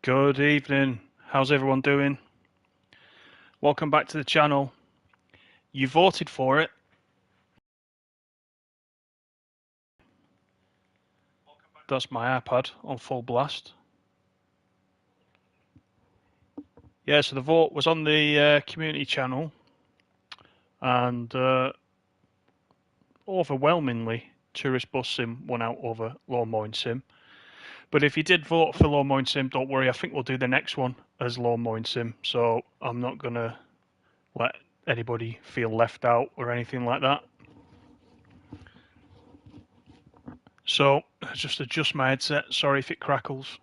Good evening. How's everyone doing? Welcome back to the channel. You voted for it. That's my iPad on full blast. Yeah, so the vote was on the community channel, and overwhelmingly, Tourist Bus Sim won out over Lawn Mowing Sim. But if you did vote for Lawn Mowing Sim, don't worry, I think we'll do the next one as Lawn Mowing Sim, so I'm not going to let anybody feel left out or anything like that. So, just adjust my headset, sorry if it crackles.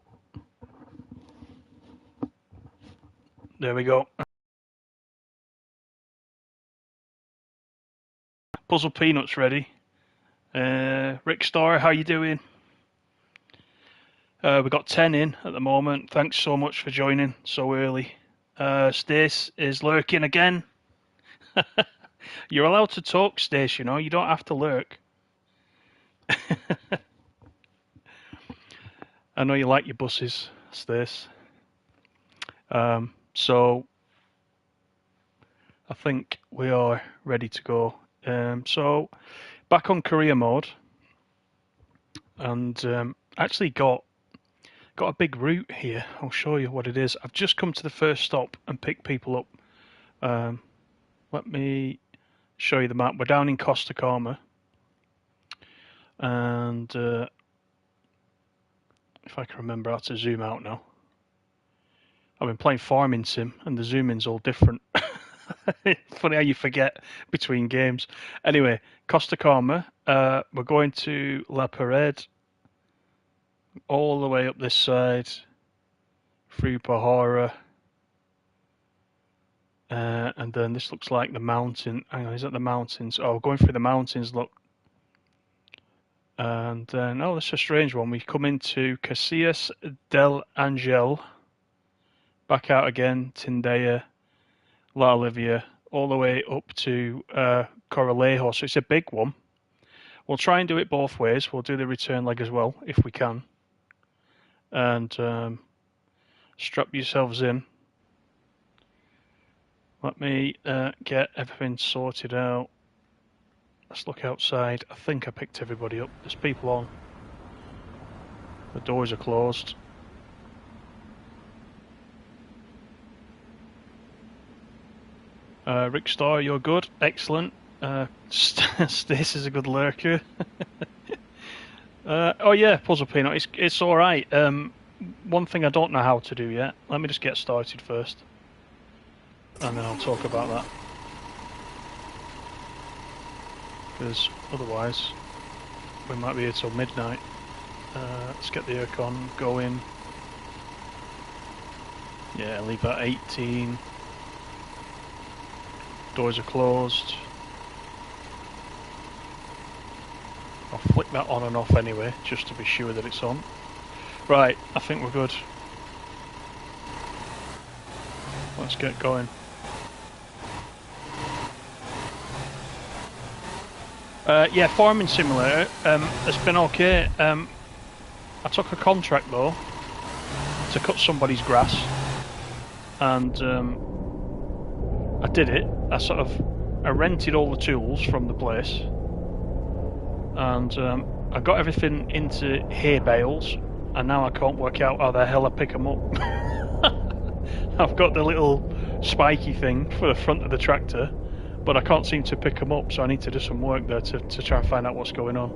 There we go. Puzzle Peanuts ready. Rick Starr, how you doing? We've got 10 in at the moment. Thanks so much for joining so early. Stace is lurking again. You're allowed to talk, Stace, you know. You don't have to lurk. I know you like your buses, Stace. So I think we are ready to go. So back on career mode, and actually got a big route here. I'll show you what it is. I've just come to the first stop and picked people up. Let me show you the map. We're down in Costa Calma, and if I can remember how to zoom out now. I've been playing Farming Sim, and the zoom in's all different. It's funny how you forget between games. Anyway, Costa Calma. We're going to La Pared, all the way up this side, through Pajara, and then this looks like the mountain. Hang on, is that the mountains? Oh, we're going through the mountains, look. And then, oh, that's a strange one. We come into Casillas del Angel, back out again, Tindaya, La Olivia, all the way up to Corralejo. So it's a big one. We'll try and do it both ways. We'll do the return leg as well, if we can. And strap yourselves in. Let me get everything sorted out. Let's look outside. I think I picked everybody up. There's people on. The doors are closed. Rick Starr, you're good. Excellent. Stace is a good lurker. Oh yeah, Puzzle Peanut. It's all right. One thing I don't know how to do yet. Let me just get started first, and then I'll talk about that. Because otherwise, we might be here till midnight. Let's get the aircon going. Yeah, leave that 18. Doors are closed. I'll flick that on and off anyway, just to be sure that it's on. Right, I think we're good. Let's get going. Yeah, Farming Simulator has been okay. I took a contract though to cut somebody's grass, and I did it. I rented all the tools from the place, and I got everything into hay bales, and now I can't work out how the hell I pick them up. I've got the little spiky thing for the front of the tractor, but I can't seem to pick them up, so I need to do some work there to try and find out what's going on.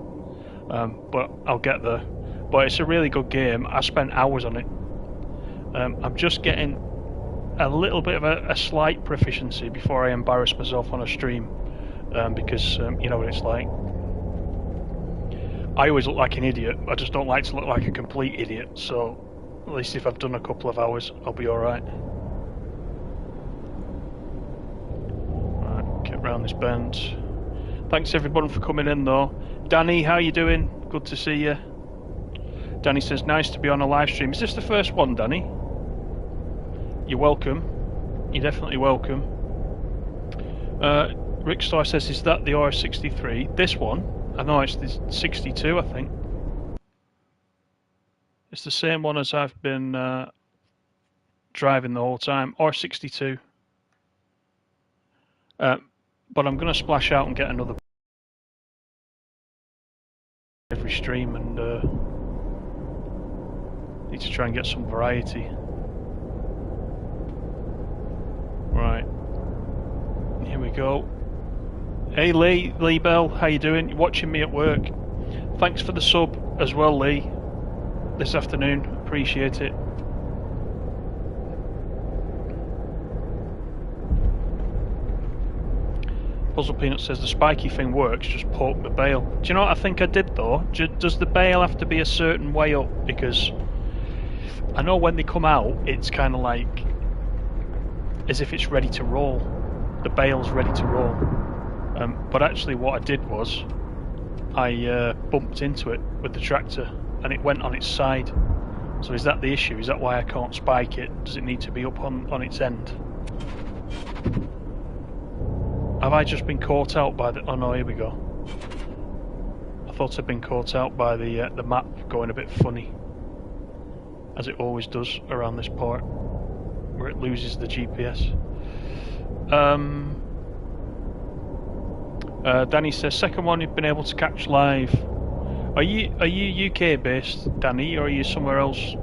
But I'll get there. But it's a really good game. I spent hours on it. I'm just getting a little bit of a slight proficiency before I embarrass myself on a stream, because you know what it's like. I always look like an idiot. I just don't like to look like a complete idiot, so at least if I've done a couple of hours, I'll be alright. Right, get round this bend. Thanks everyone for coming in though. Danny, how you doing? Good to see you. Danny says, nice to be on a live stream. Is this the first one, Danny? You're welcome. You're definitely welcome. Rick Star says, is that the R63? This one? I know it's the 62, I think. It's the same one as I've been driving the whole time, or 62. But I'm going to splash out and get another every stream, and need to try and get some variety. Right, here we go. Hey Lee Bell, how you doing? You're watching me at work. Thanks for the sub as well, Lee, this afternoon. Appreciate it. Puzzle Peanut says the spiky thing works, just poke the bail. Do you know what I think I did though? Does the bail have to be a certain way up? Because I know when they come out, it's kind of like as if it's ready to roll. The bail's ready to roll. But actually what I did was I bumped into it with the tractor and it went on its side. So is that the issue? Is that why I can't spike it? Does it need to be up on its end? Have I just been caught out by the... Oh no, here we go. I thought I'd been caught out by the map going a bit funny, as it always does around this part, where it loses the GPS. Danny says, second one you've been able to catch live. Are you UK based, Danny, or are you somewhere else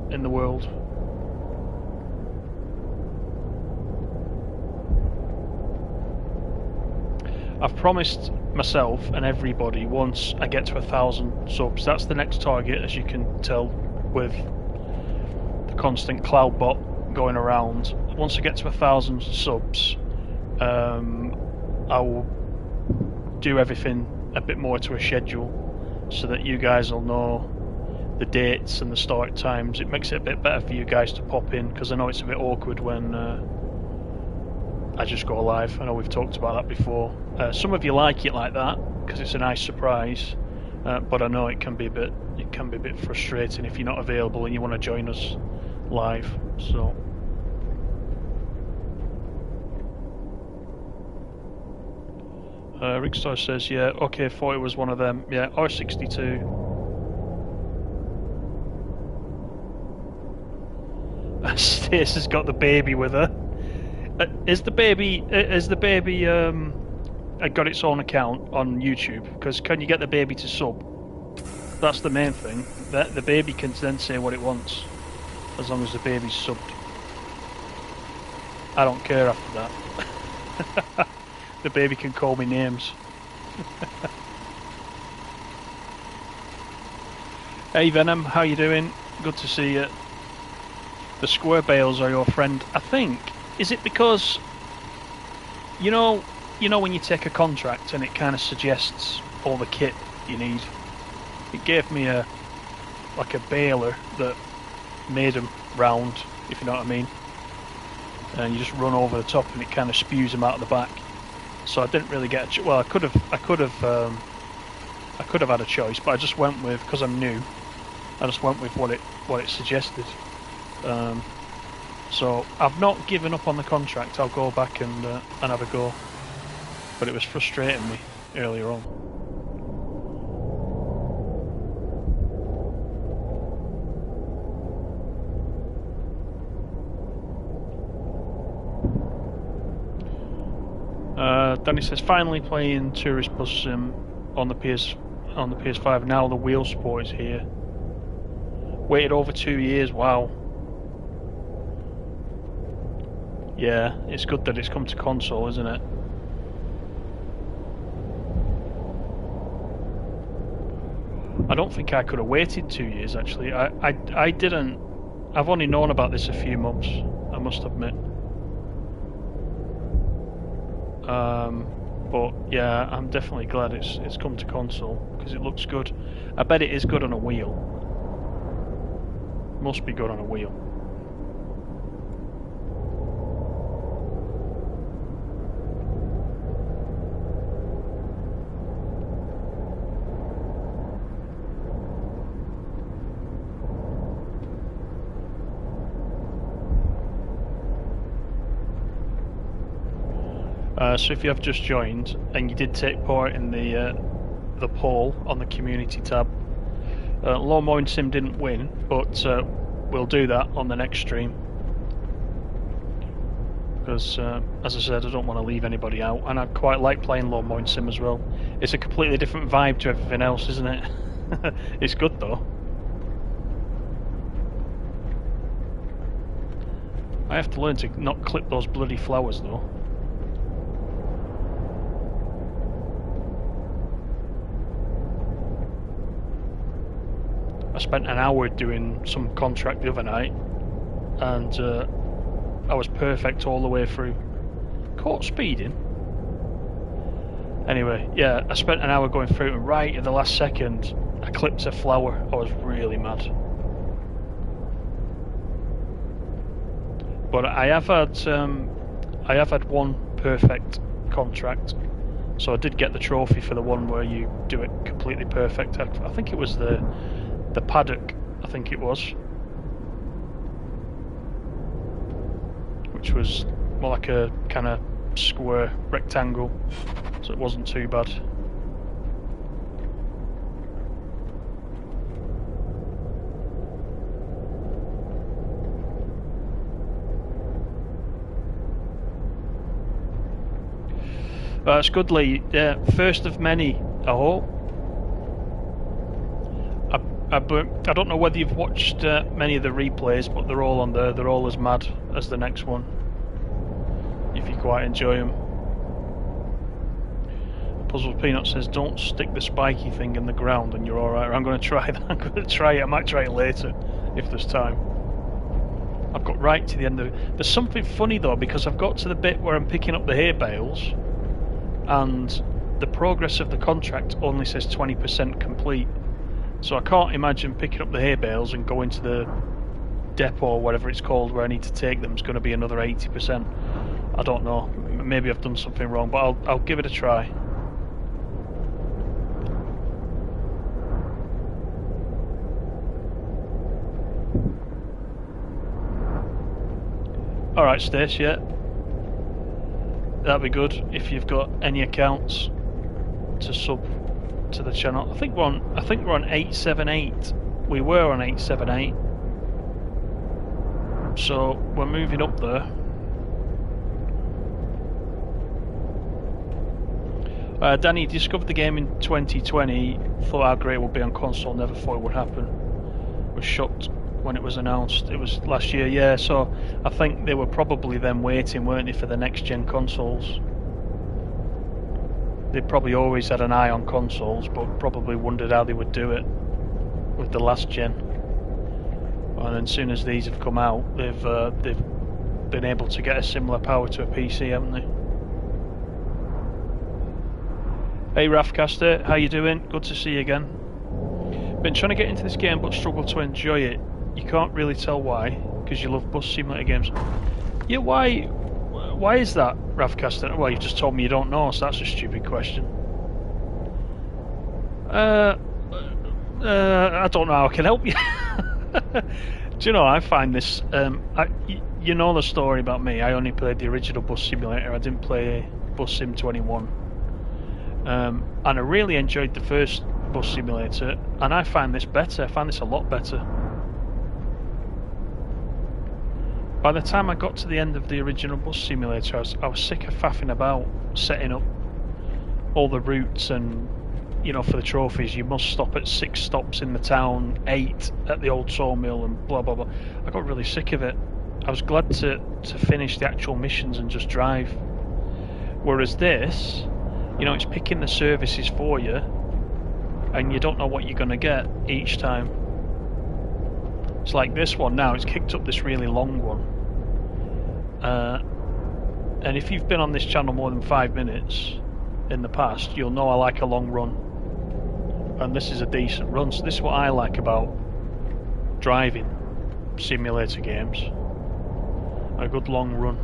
in the world? I've promised myself and everybody once I get to 1,000 subs, that's the next target, as you can tell with the constant cloud bot going around. Once I get to 1,000 subs, I will do everything a bit more to a schedule so that you guys will know the dates and the start times. It makes it a bit better for you guys to pop in, because I know it's a bit awkward when I just go live. I know we've talked about that before. Some of you like it like that because it's a nice surprise, but I know it can be a bit frustrating if you're not available and you want to join us live. So Rickstar says, yeah, okay, thought it was one of them. Yeah, R62. Stace has got the baby with her. Is the baby got its own account on YouTube? Because can you get the baby to sub? That's the main thing. That the baby can then say what it wants, as long as the baby's subbed. I don't care after that. The baby can call me names. Hey Venom, how you doing? Good to see you. The square bales are your friend. I think. Is it because you know when you take a contract and it kind of suggests all the kit you need? It gave me a baler that made them round, if you know what I mean. And you just run over the top and it kind of spews them out of the back. So I didn't really get well. I could have had a choice, but I just went with, because I'm new, I just went with what it suggested. So I've not given up on the contract. I'll go back and have a go. But it was frustrating me earlier on. Danny says, finally playing Tourist Bus Sim on the PS5. Now the wheel sport is here. Waited over 2 years. Wow. Yeah, it's good that it's come to console, isn't it? I don't think I could have waited 2 years, actually. I didn't. I've only known about this a few months, I must admit. But yeah, I'm definitely glad it's come to console, because it looks good. I bet it is good on a wheel. Must be good on a wheel. So if you have just joined and you did take part in the poll on the community tab, Lawn Mowing Sim didn't win, but we'll do that on the next stream. because, as I said, I don't want to leave anybody out, and I quite like playing Lawn Mowing Sim as well. It's a completely different vibe to everything else, isn't it? It's good though. I have to learn to not clip those bloody flowers though. I spent an hour doing some contract the other night, and I was perfect all the way through. Caught speeding. Anyway, yeah, I spent an hour going through, and right at the last second, I clipped a flower. I was really mad. But I have had one perfect contract, so I did get the trophy for the one where you do it completely perfect. I think it was the paddock. I think it was, which was more like a kind of square rectangle, so it wasn't too bad. That's good, Lee. Yeah, first of many, I hope. I don't know whether you've watched many of the replays, but they're all on there. They're all as mad as the next one, if you quite enjoy them. Puzzle Peanut says, don't stick the spiky thing in the ground and you're alright. I'm going to try that. I'm going to try it. I might try it later, if there's time. I've got right to the end of it. There's something funny though, because I've got to the bit where I'm picking up the hay bales, and the progress of the contract only says 20% complete. So I can't imagine picking up the hay bales and going to the depot or whatever it's called where I need to take them is going to be another 80%. I don't know. Maybe I've done something wrong, but I'll give it a try. Alright, Stace, yeah. That'd be good if you've got any accounts to sub to the channel. I think we're on 878. We were on 878. So we're moving up there. Danny discovered the game in 2020. Thought how great it would be on console. Never thought it would happen. Was shocked when it was announced. It was last year, yeah. So I think they were probably then waiting, weren't they, for the next gen consoles. They probably always had an eye on consoles, but probably wondered how they would do it with the last gen. And then as soon as these have come out, they've been able to get a similar power to a PC, haven't they? Hey Rafcaster, how you doing? Good to see you again. Been trying to get into this game but struggle to enjoy it. You can't really tell why, because you love bus simulator games. Yeah, why is that, Ravcaster? Well, you just told me you don't know, so that's a stupid question. I don't know how I can help you. Do you know, I find this... you know the story about me. I only played the original Bus Simulator. I didn't play Bus Sim 21. And I really enjoyed the first Bus Simulator, and I find this better. I find this a lot better. By the time I got to the end of the original Bus Simulator, I was sick of faffing about setting up all the routes, and you know, for the trophies you must stop at 6 stops in the town, 8 at the old sawmill, and blah blah blah. I got really sick of it. I was glad to finish the actual missions and just drive. Whereas this, you know, it's picking the services for you, and you don't know what you're going to get each time. It's like this one now, it's kicked up this really long one. And if you've been on this channel more than 5 minutes in the past, you'll know I like a long run. And this is a decent run, so this is what I like about driving simulator games. A good long run.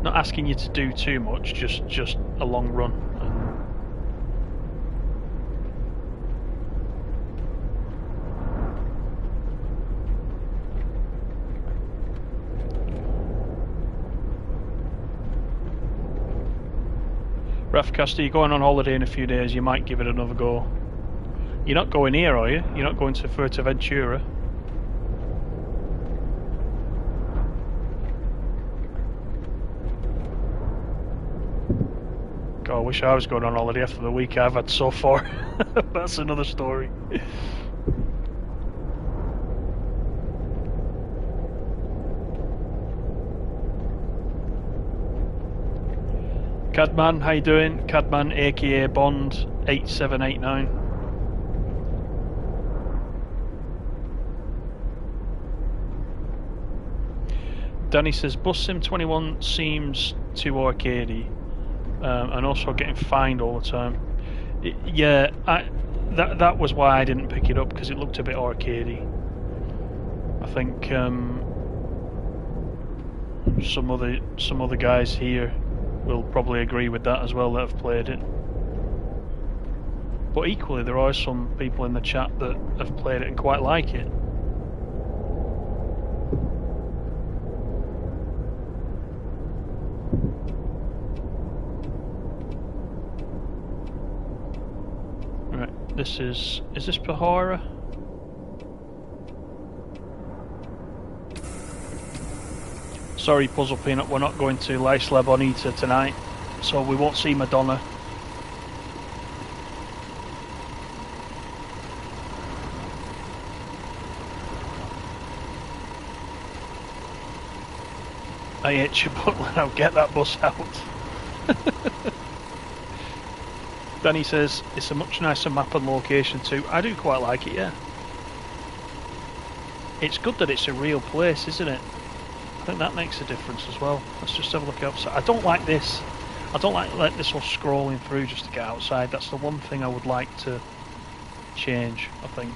Not asking you to do too much, just a long run. Rafcaster, you're going on holiday in a few days, you might give it another go. You're not going here, are you? You're not going to Fuerteventura? God, I wish I was going on holiday after the week I've had so far. That's another story. Cadman, how you doing? Cadman, aka Bond 8789. Danny says Bus Sim 21 seems too arcadey, and also getting fined all the time. Yeah, that was why I didn't pick it up, because it looked a bit arcadey. I think some other guys here will probably agree with that as well that have played it. But equally, there are some people in the chat that have played it and quite like it. Right, this is this Pahara? Sorry, Puzzle Peanut, we're not going to La Isla Bonita tonight, so we won't see Madonna. I hate you, but now get that bus out. Danny says it's a much nicer map and location too. I do quite like it, yeah. It's good that it's a real place, isn't it? I think that makes a difference as well. Let's just have a look outside. I don't like this. I don't like this one scrolling through just to get outside. That's the one thing I would like to change, I think.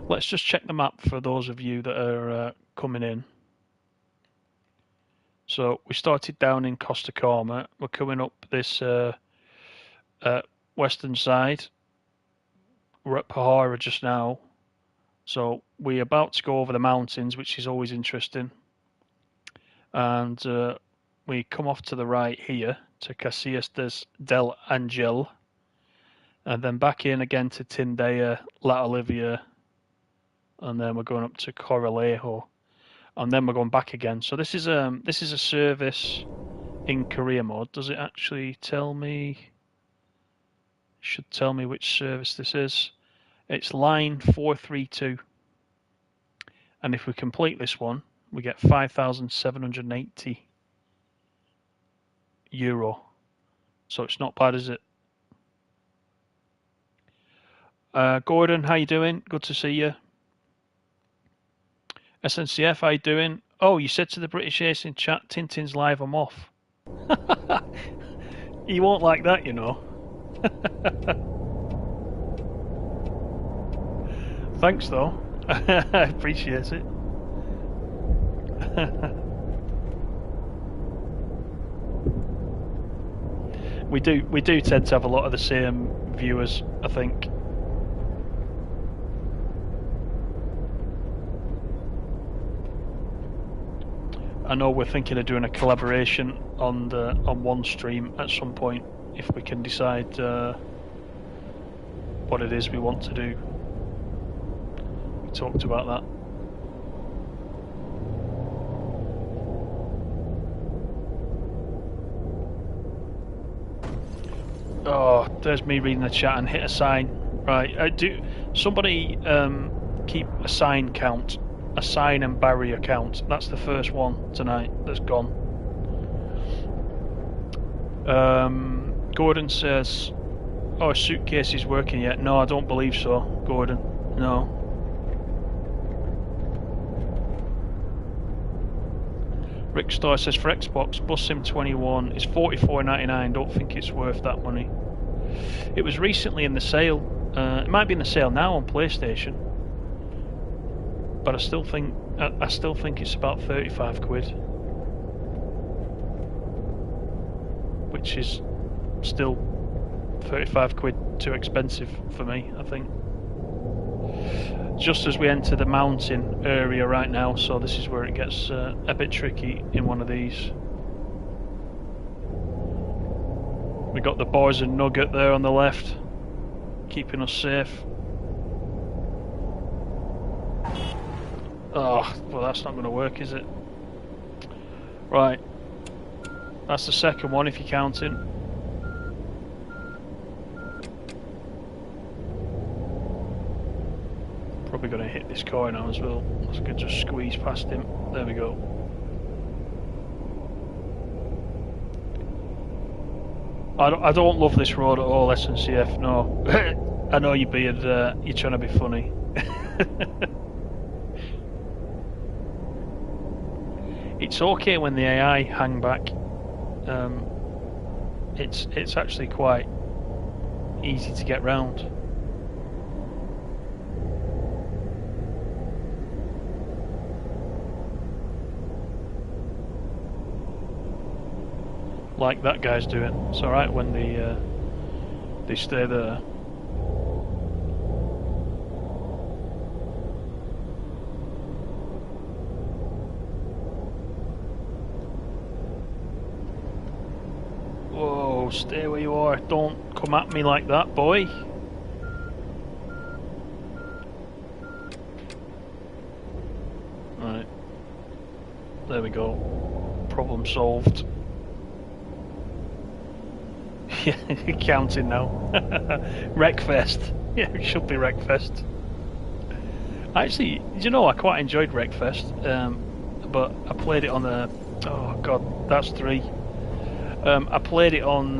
Let's just check the map for those of you that are coming in. So we started down in Costa Calma. We're coming up this western side. We're at Pahara just now. So we're about to go over the mountains, which is always interesting. And we come off to the right here to Casillas del Angel. And then back in again to Tindaya, La Olivia. And then we're going up to Corralejo. And then we're going back again. So this is a service in career mode. Does it actually tell me? Should tell me which service this is. It's line 432. And if we complete this one, we get €5,780. So it's not bad, is it? Gordon, how you doing? Good to see you. SNCF, how you doing? Oh, you said to the British Ace in chat, Tintin's live, I'm off. He won't like that, you know. Thanks, though. I appreciate it. We do tend to have a lot of the same viewers, I think. I know we're thinking of doing a collaboration on one stream at some point if we can decide what it is we want to do. We talked about that. Oh, there's me reading the chat and hit a sign. Right, somebody keep a sign count. A sign and barrier count. That's the first one tonight that's gone. Gordon says, oh, a suitcase is working yet. No, I don't believe so, Gordon. No. Rick Starr says for Xbox, Bus Sim 21 is $44.99. Don't think it's worth that money. It was recently in the sale. It might be in the sale now on PlayStation. But I still think it's about 35 quid, which is still 35 quid too expensive for me, I think. Just as we enter the mountain area right now, so this is where it gets a bit tricky in one of these. We got the Boys and Nugget there on the left, keeping us safe. Oh, well, that's not going to work, is it? Right. That's the second one, if you're counting. Probably going to hit this car now as well. I could just squeeze past him. There we go. I don't love this road at all, SNCF, no. I know you're trying to be funny. It's okay when the AI hang back. It's actually quite easy to get round. Like that guy's doing. It's alright when they stay there. Whoa, stay where you are. Don't come at me like that, boy. Right. There we go. Problem solved. Yeah, counting now. Wreckfest. Yeah, it should be Wreckfest. Actually, you know, I quite enjoyed Wreckfest, but I played it on the... Oh god, that's 3. I played it on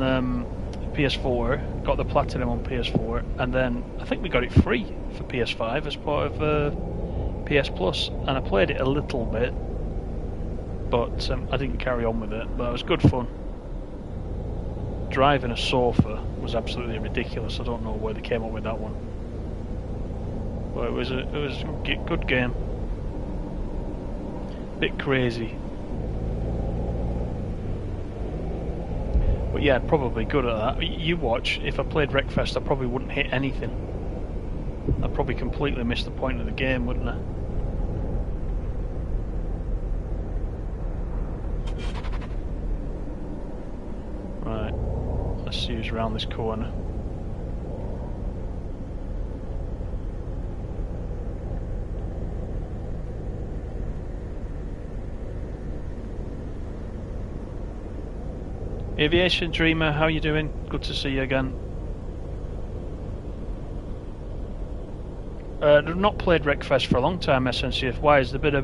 PS4, got the Platinum on PS4, and then I think we got it free for PS5 as part of PS Plus, and I played it a little bit, but I didn't carry on with it, but it was good fun. Driving a sofa was absolutely ridiculous. I don't know where they came up with that one, but it was a good game. Bit crazy, but yeah, probably good at that. You watch. If I played Wreckfest, I probably wouldn't hit anything. I'd probably completely miss the point of the game, wouldn't I? Right. Let's see who's around this corner. Aviation Dreamer, how you doing? Good to see you again. I've not played Wreckfest for a long time, SNCF. Why? Has there been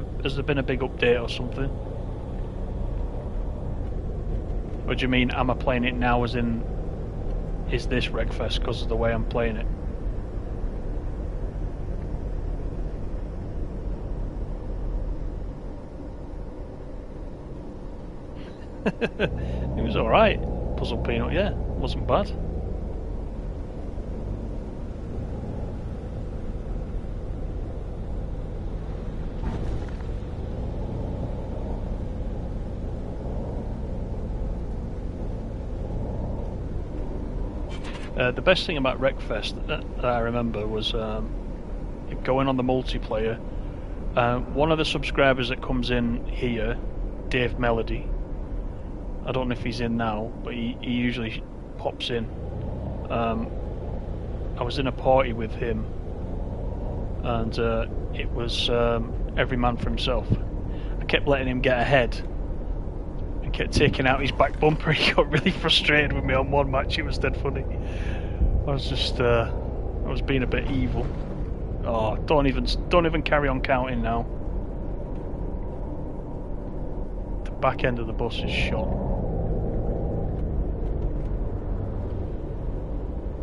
a big update or something? Or do you mean, am I playing it now as in, is this Wreckfest because of the way I'm playing it? It was alright. Puzzle Peanut, yeah. Wasn't bad. The best thing about Wreckfest that I remember was going on the multiplayer. One of the subscribers that comes in here, Dave Melody, I don't know if he's in now, but he usually pops in. I was in a party with him, and it was every man for himself. I kept letting him get ahead and kept taking out his back bumper. He got really frustrated with me on one match. It was dead funny. I was being a bit evil. Oh, don't even carry on counting now. The back end of the bus is shot.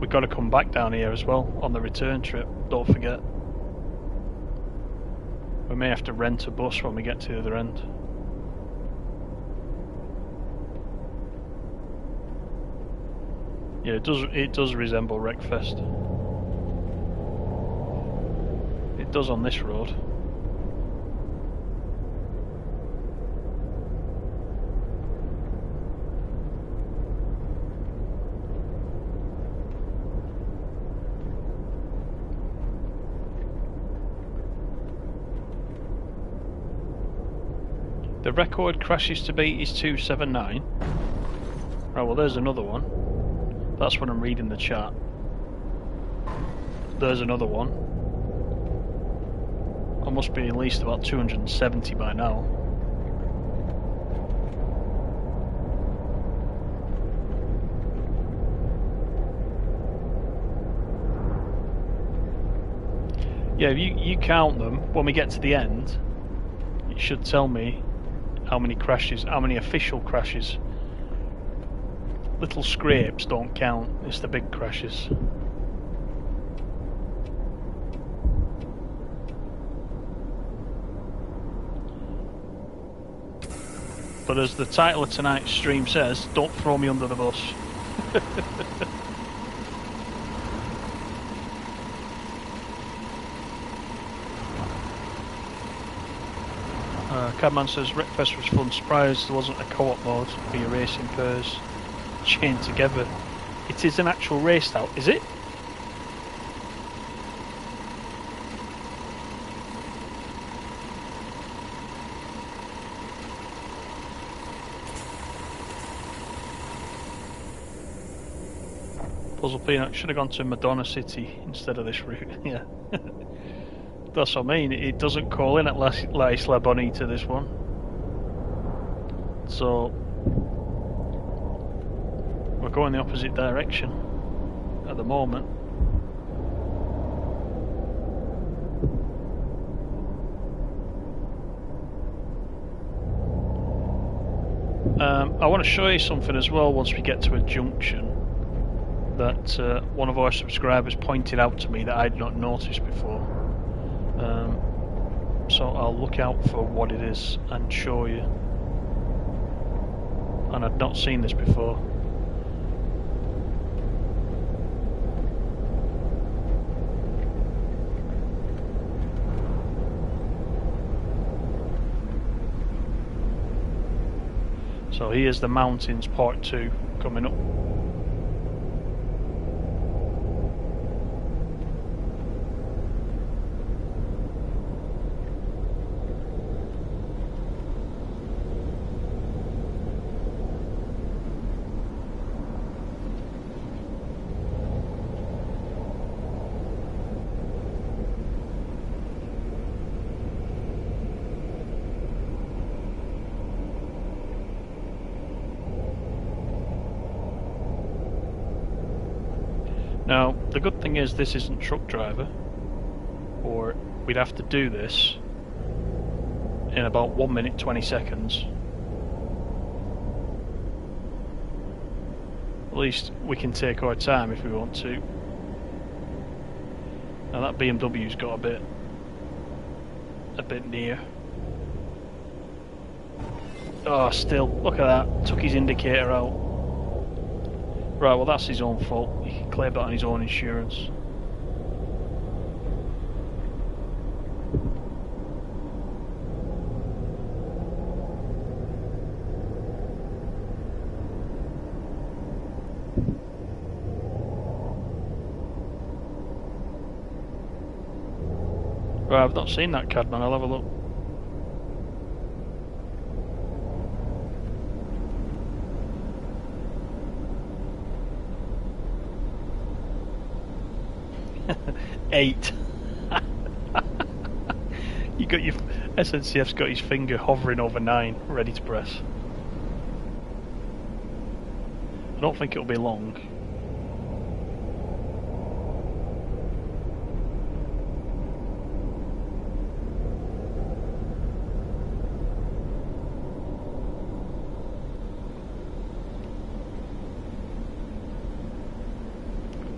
We've got to come back down here as well on the return trip, don't forget. We may have to rent a bus when we get to the other end. Yeah, it does resemble Wreckfest. It does on this road. The record crashes to beat is 279. Right, well there's another one. That's when I'm reading the chat. There's another one. I must be at least about 270 by now. Yeah, if you count them, when we get to the end, it should tell me how many crashes, how many official crashes. Little scrapes don't count, it's the big crashes. But as the title of tonight's stream says, don't throw me under the bus. Cadman says Wreckfest was fun. Surprised there wasn't a co-op mode for your racing pairs chained together. It is an actual race style, is it? Puzzle Peanut should have gone to Madonna City instead of this route. Yeah. That's what I mean, it doesn't call in at La Isla Bonita, this one. So we're going the opposite direction at the moment. I want to show you something as well once we get to a junction that one of our subscribers pointed out to me that I'd not noticed before. So I'll look out for what it is and show you. And I'd not seen this before. So here's the mountains part 2 coming up. Now, the good thing is this isn't truck driver, or we'd have to do this in about 1 minute 20 seconds. At least we can take our time if we want to. Now that BMW's got a bit near. Oh, still, look at that, took his indicator out. Right, well that's his own fault. He can claim that on his own insurance. Right, I've not seen that Cadman, I'll have a look. Eight. You got your SNCF's got his finger hovering over 9, ready to press. I don't think it'll be long.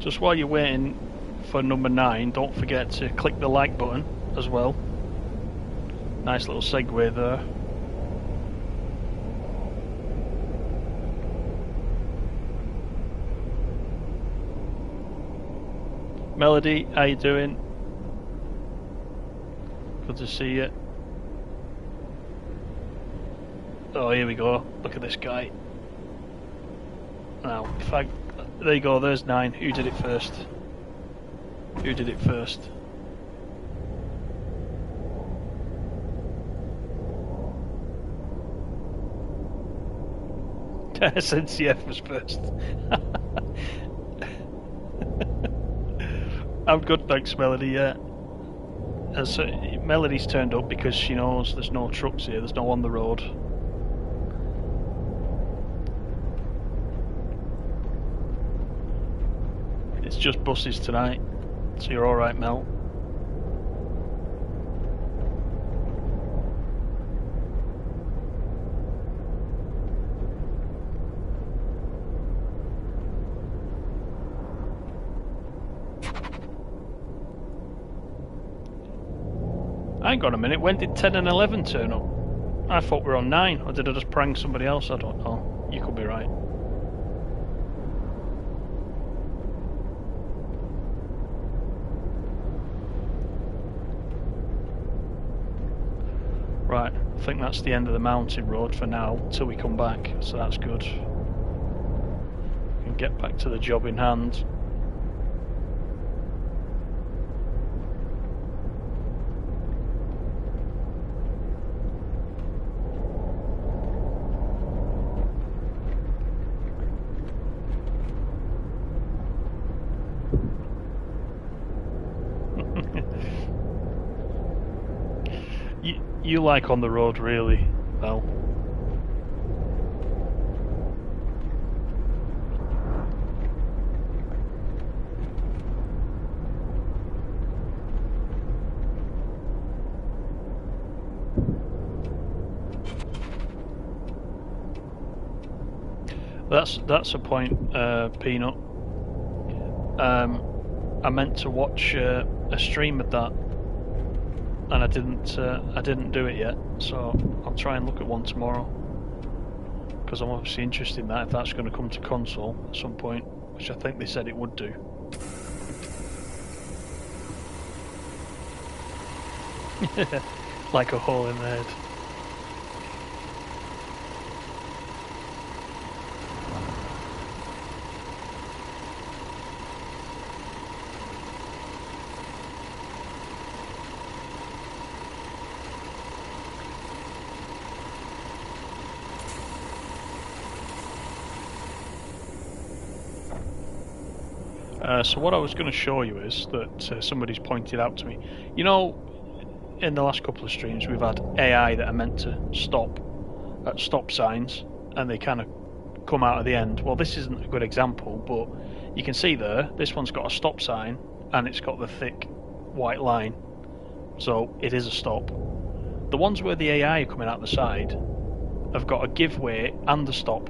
Just while you're waiting for number 9, don't forget to click the like button as well. Nice little segue there. Melody, how you doing? Good to see you. Oh, here we go. Look at this guy. Now, if I... There you go, there's 9. Who did it first? Who did it first? SNCF was first. I'm good, thanks, Melody, yeah. So Melody's turned up because she knows there's no trucks here, there's no on the road. It's just buses tonight, so you're alright, Mel. Hang on a minute, when did 10 and 11 turn up? I thought we were on 9, or did I just prank somebody else? I don't know. You could be right. Right, I think that's the end of the mountain road for now, till we come back, so that's good. We can get back to the job in hand. You like on the road, really, Mel? That's a point, Peanut. I meant to watch a stream of that, and I didn't do it yet, so I'll try and look at one tomorrow, because I'm obviously interested in that, if that's going to come to console at some point, which I think they said it would do. Like a hole in the head. So what I was going to show you is that somebody's pointed out to me. You know, in the last couple of streams we've had AI that are meant to stop at stop signs, and they kind of come out at the end. Well, this isn't a good example, but you can see there, this one's got a stop sign, and it's got the thick white line. So it is a stop. The ones where the AI are coming out the side have got a give way and a stop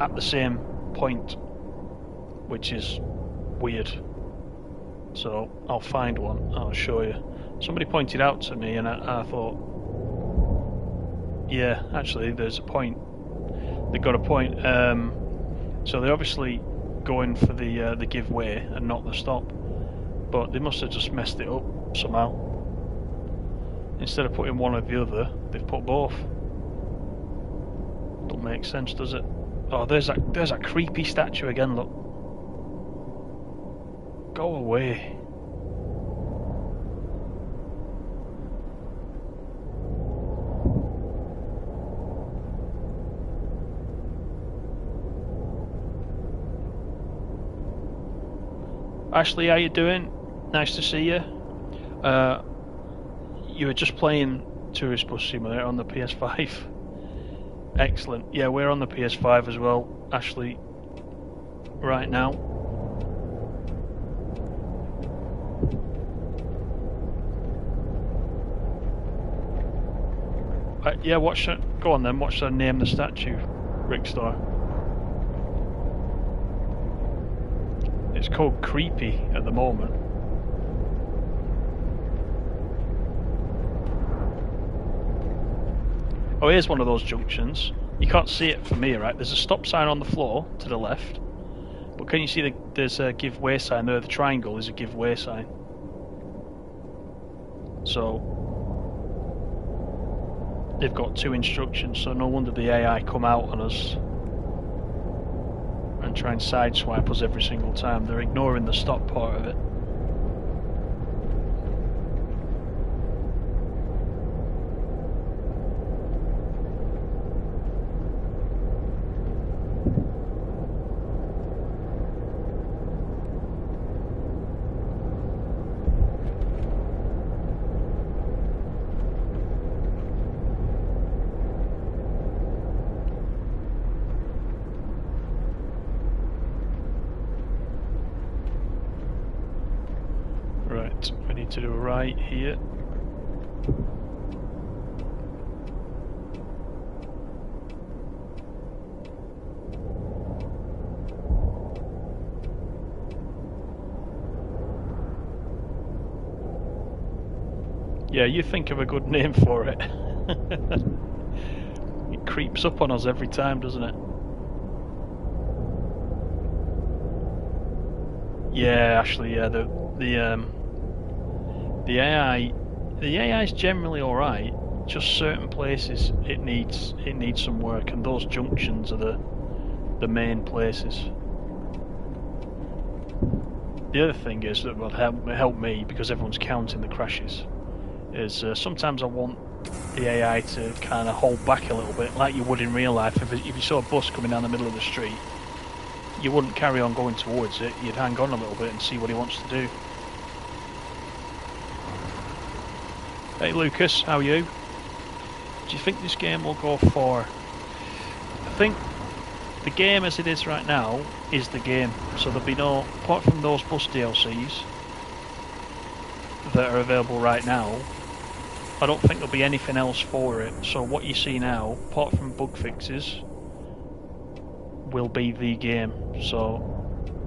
at the same point, which is weird. So I'll find one, I'll show you. Somebody pointed out to me, and I thought, yeah, actually there's a point. They've got a point. So they're obviously going for the give way and not the stop, but they must have just messed it up somehow. Instead of putting one or the other, they've put both. Don't make sense, does it? Oh, there's that creepy statue again, look. Go away. Ashley, how you doing? Nice to see you. You were just playing Tourist Bus Simulator on the PS5. Excellent. Yeah, we're on the PS5 as well, Ashley, right now. Yeah, watch that. Go on then, watch that. Name the statue, Rickstar. It's called Creepy at the moment. Oh, here's one of those junctions. You can't see it from here, right? There's a stop sign on the floor to the left, but can you see there's a give way sign there? The triangle is a give way sign. So they've got two instructions, so no wonder the AI come out on us and try and sideswipe us every single time. They're ignoring the stop part of it. Right, we need to do a right here. Yeah, you think of a good name for it. It creeps up on us every time, doesn't it? Yeah, actually, yeah. The AI is generally all right. Just certain places it needs some work, and those junctions are the main places. The other thing is that will help me, because everyone's counting the crashes, is sometimes I want the AI to kind of hold back a little bit, like you would in real life. If you saw a bus coming down the middle of the street, you wouldn't carry on going towards it, you'd hang on a little bit and see what he wants to do. Hey Lucas, how are you? Do you think this game will go far? I think the game as it is right now is the game, so there'll be no, apart from those bus DLCs that are available right now, I don't think there'll be anything else for it. So what you see now, apart from bug fixes, will be the game. So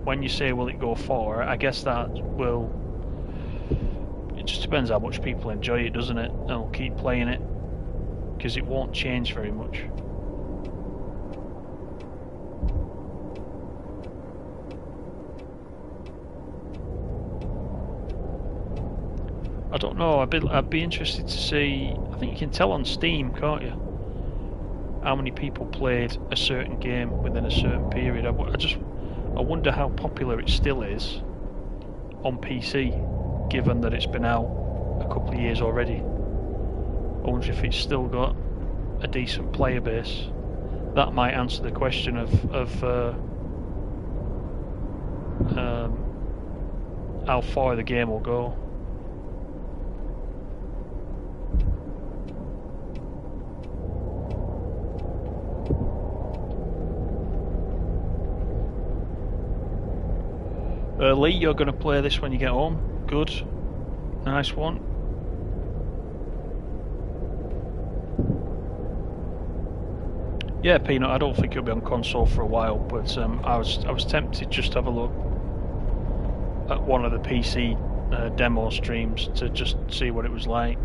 when you say will it go far, I guess that will, it just depends how much people enjoy it, doesn't it? They'll keep playing it, because it won't change very much. I don't know, I'd be interested to see, I think you can tell on Steam, can't you? How many people played a certain game within a certain period. I wonder how popular it still is on PC, given that it's been out a couple of years already. I wonder if it's still got a decent player base. That might answer the question of how far the game will go. Lee, you're going to play this when you get home. Good. Nice one. Yeah, Peanut, I don't think it'll be on console for a while, but I was tempted just to have a look at one of the PC demo streams to just see what it was like.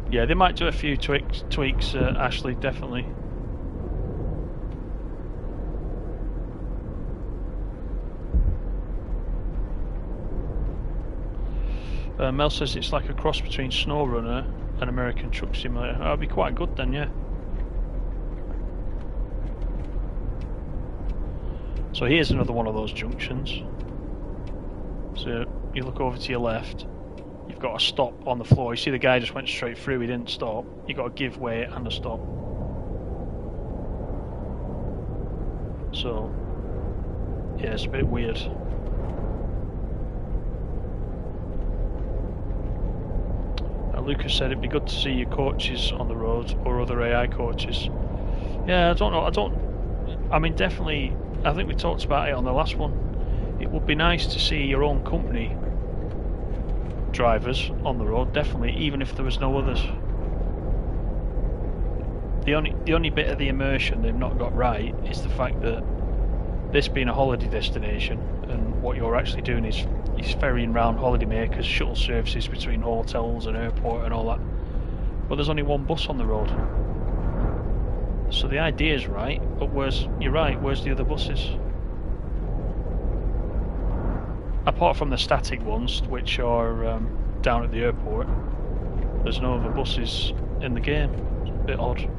Yeah, they might do a few tweaks, Ashley, definitely. Mel says it's like a cross between SnowRunner and American Truck Simulator. That'd be quite good then, yeah. So here's another one of those junctions. So you look over to your left, you've got a stop on the floor. You see the guy just went straight through, he didn't stop. You've got to give way and a stop. So, yeah, it's a bit weird. Lucas said it'd be good to see your coaches on the road, or other AI coaches. Yeah, I don't know, I mean, definitely, I think we talked about it on the last one. It would be nice to see your own company drivers on the road, definitely, even if there was no others. The only bit of the immersion they've not got right is the fact that this being a holiday destination, and what you're actually doing is ferrying round holidaymakers, shuttle services between hotels and airport and all that. But there's only one bus on the road. So the idea is right, but you're right, where's the other buses? Apart from the static ones, which are down at the airport, there's no other buses in the game. It's a bit odd.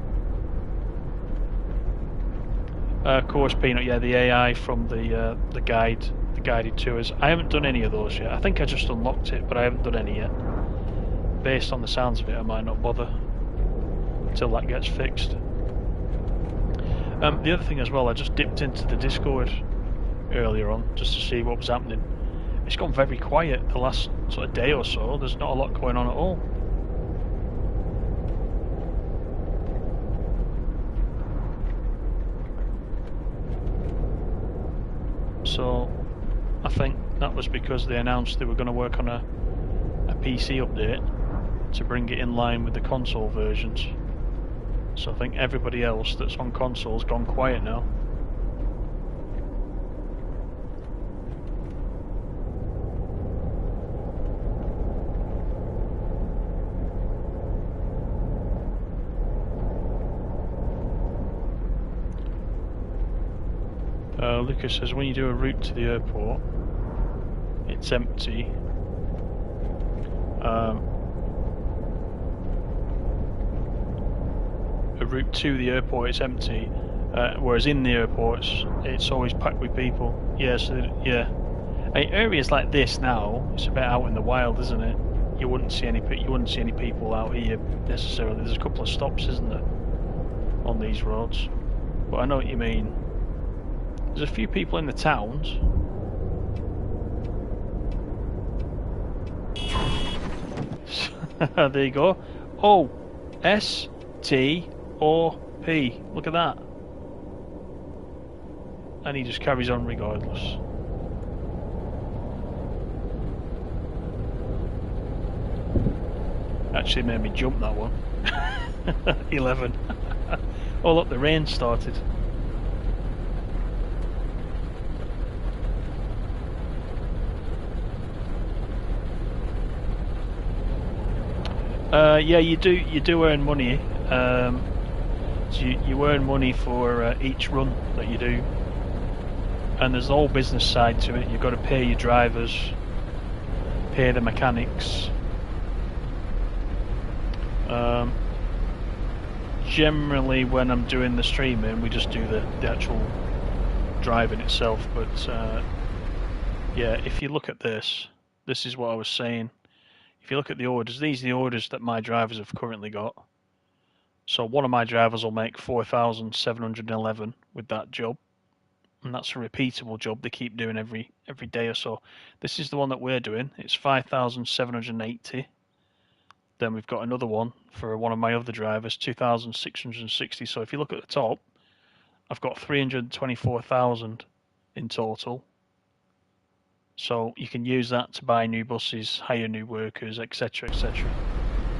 Of course, Peanut, yeah, the AI from the guided tours. I haven't done any of those yet. I think I just unlocked it, but I haven't done any yet. Based on the sounds of it, I might not bother until that gets fixed. The other thing as well, I just dipped into the Discord earlier on just to see what was happening. It's gone very quiet the last sort of day or so. There's not a lot going on at all. So I think that was because they announced they were going to work on a PC update to bring it in line with the console versions. So I think everybody else that's on console's gone quiet now. Lucas says when you do a route to the airport, it's empty. A route to the airport is empty, whereas in the airport it's always packed with people. Yes, yeah. Areas like this now, it's a bit out in the wild, isn't it? You wouldn't see any people out here necessarily. There's a couple of stops, isn't there, on these roads? But I know what you mean. There's a few people in the towns. There you go. Oh, S-T-O-P. Look at that. And he just carries on regardless. Actually made me jump that one. 11. Oh look, the rain started. Yeah, you do earn money. So you earn money for each run that you do, and there's the whole business side to it. You've got to pay your drivers, pay the mechanics. Generally, when I'm doing the streaming, we just do the actual driving itself. But yeah, if you look at this is what I was saying. If you look at the orders, these are the orders that my drivers have currently got. So one of my drivers will make 4,711 with that job, and that's a repeatable job they keep doing every day or so. This is the one that we're doing. It's 5,780. Then we've got another one for one of my other drivers, 2,660. So if you look at the top, I've got 324,000 in total. So you can use that to buy new buses, hire new workers, etc., etc.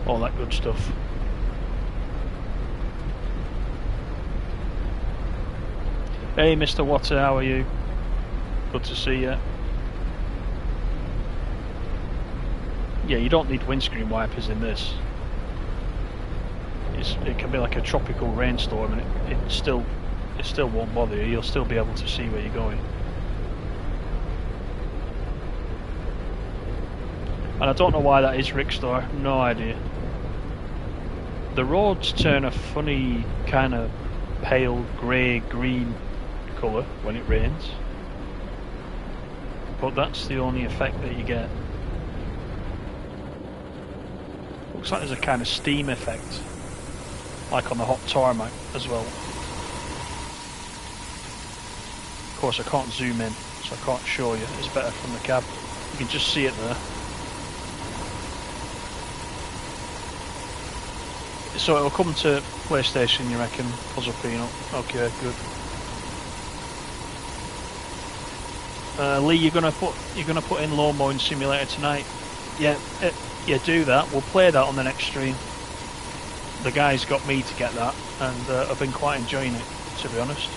All that good stuff. Hey Mr. Water, how are you? Good to see you. Yeah, you don't need windscreen wipers in this. It can be like a tropical rainstorm and it still won't bother you. You'll still be able to see where you're going. And I don't know why that is, Rickstar, no idea. The roads turn a funny kind of pale grey-green colour when it rains. But that's the only effect that you get. Looks like there's a kind of steam effect, like on the hot tarmac as well. Of course I can't zoom in, so I can't show you, it's better from the cab. You can just see it there. So it'll come to PlayStation, you reckon, Puzzle Peanut? Okay, good. Lee, you're gonna put in Lawn Mowing Simulator tonight? Yeah, yeah, do that. We'll play that on the next stream. The guys got me to get that, and I've been quite enjoying it, to be honest.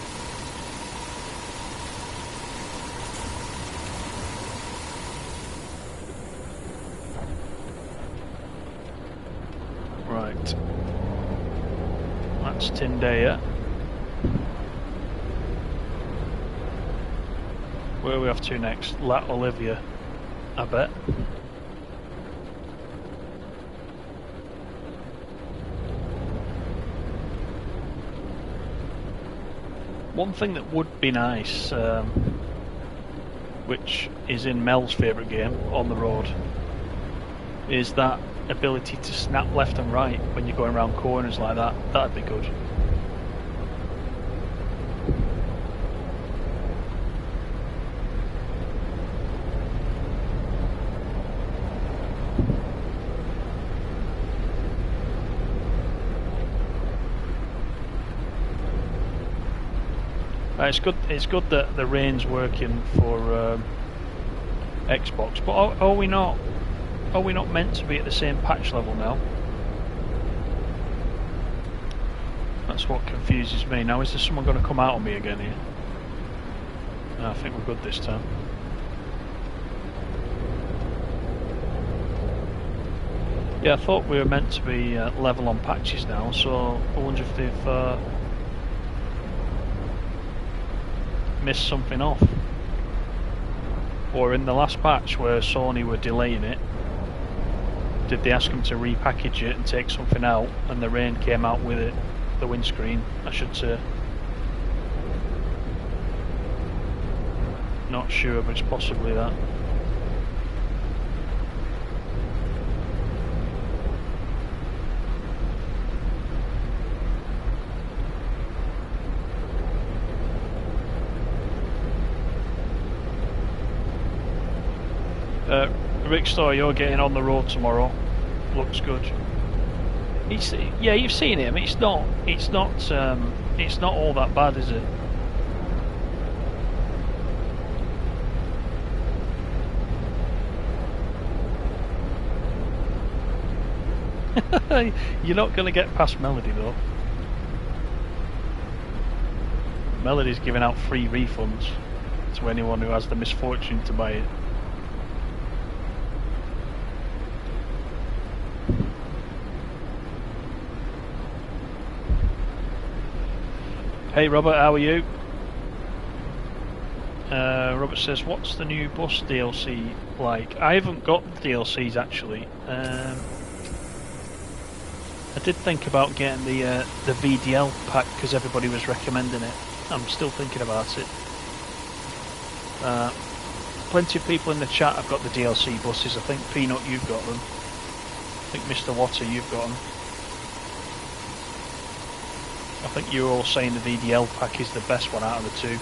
Right. That's Tindaya. Where are we off to next? La Olivia, I bet. One thing that would be nice, which is in Mel's favourite game, On the Road, is that ability to snap left and right when you're going around corners like that. That'd be good. It's good. It's good that the rain's working for Xbox. But are we not? Are we not meant to be at the same patch level now? That's what confuses me. Now, is there someone going to come out on me again here? No, I think we're good this time. Yeah, I thought we were meant to be level on patches now, so I wonder if they've missed something off. Or in the last patch where Sony were delaying it, did they ask them to repackage it and take something out, and the rain came out with it, the windscreen, I should say. Not sure, but it's possibly that. Rick Store, you're getting on the road tomorrow. Looks good. Yeah, you've seen him. It's not all that bad, is it? You're not going to get past Melody though. Melody's giving out free refunds to anyone who has the misfortune to buy it. Hey Robert, how are you? Robert says, what's the new bus DLC like? I haven't got the DLCs actually. I did think about getting the VDL pack because everybody was recommending it. I'm still thinking about it. Plenty of people in the chat have got the DLC buses. I think Peanut, you've got them. I think Mr. Water, you've got them. I think you're all saying the VDL pack is the best one out of the two.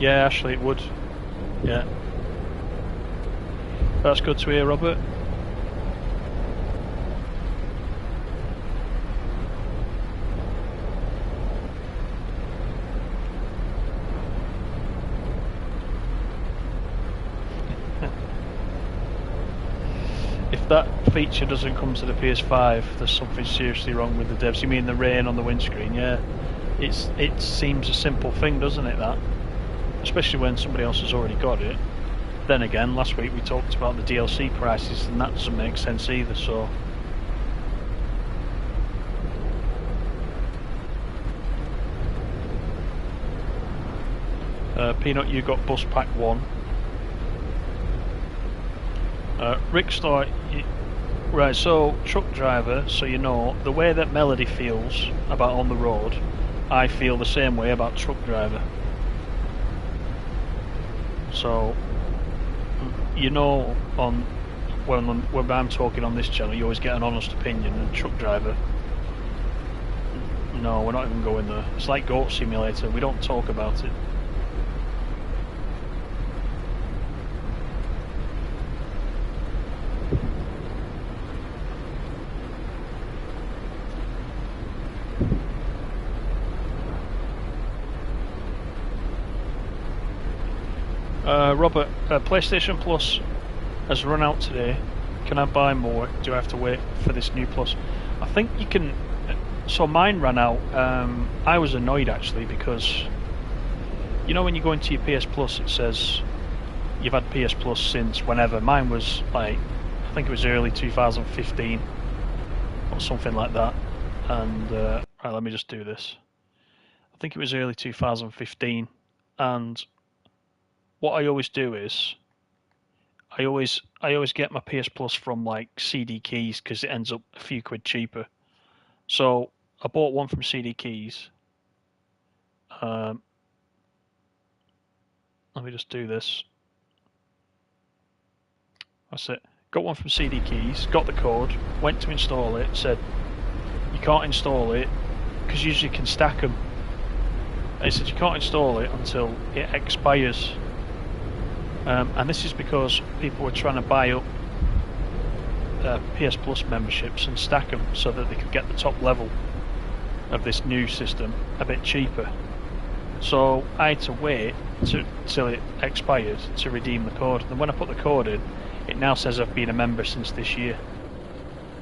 Yeah, Ashley, it would. Yeah. That's good to hear, Robert. If that feature doesn't come to the PS5, there's something seriously wrong with the devs. You mean the rain on the windscreen? Yeah. It seems a simple thing, doesn't it, that? Especially when somebody else has already got it. Then again, last week we talked about the DLC prices, and that doesn't make sense either, so... Peanut, you got bus pack 1. Rick Star, right, so truck driver, so you know, the way that Melody feels about on the road, I feel the same way about truck driver. So, you know, when I'm talking on this channel, you always get an honest opinion, and truck driver, no, we're not even going there. It's like Goat Simulator, we don't talk about it. Robert, PlayStation Plus has run out today. Can I buy more? Do I have to wait for this new Plus? I think you can. So mine ran out. I was annoyed actually because, you know, when you go into your PS Plus, it says you've had PS Plus since whenever. Mine was like, I think it was early 2015 or something like that. And right, let me just do this. I think it was early 2015, and what I always do is I always get my PS Plus from like CD Keys because it ends up a few quid cheaper. So I bought one from CD Keys. Let me just do this. That's it. got one from CD Keys, got the code, went to install it, said you can't install it because usually you can stack them. And it said you can't install it until it expires. And this is because people were trying to buy up PS Plus memberships and stack them so that they could get the top level of this new system a bit cheaper. So I had to wait till it expired to redeem the code. And when I put the code in, it now says I've been a member since this year,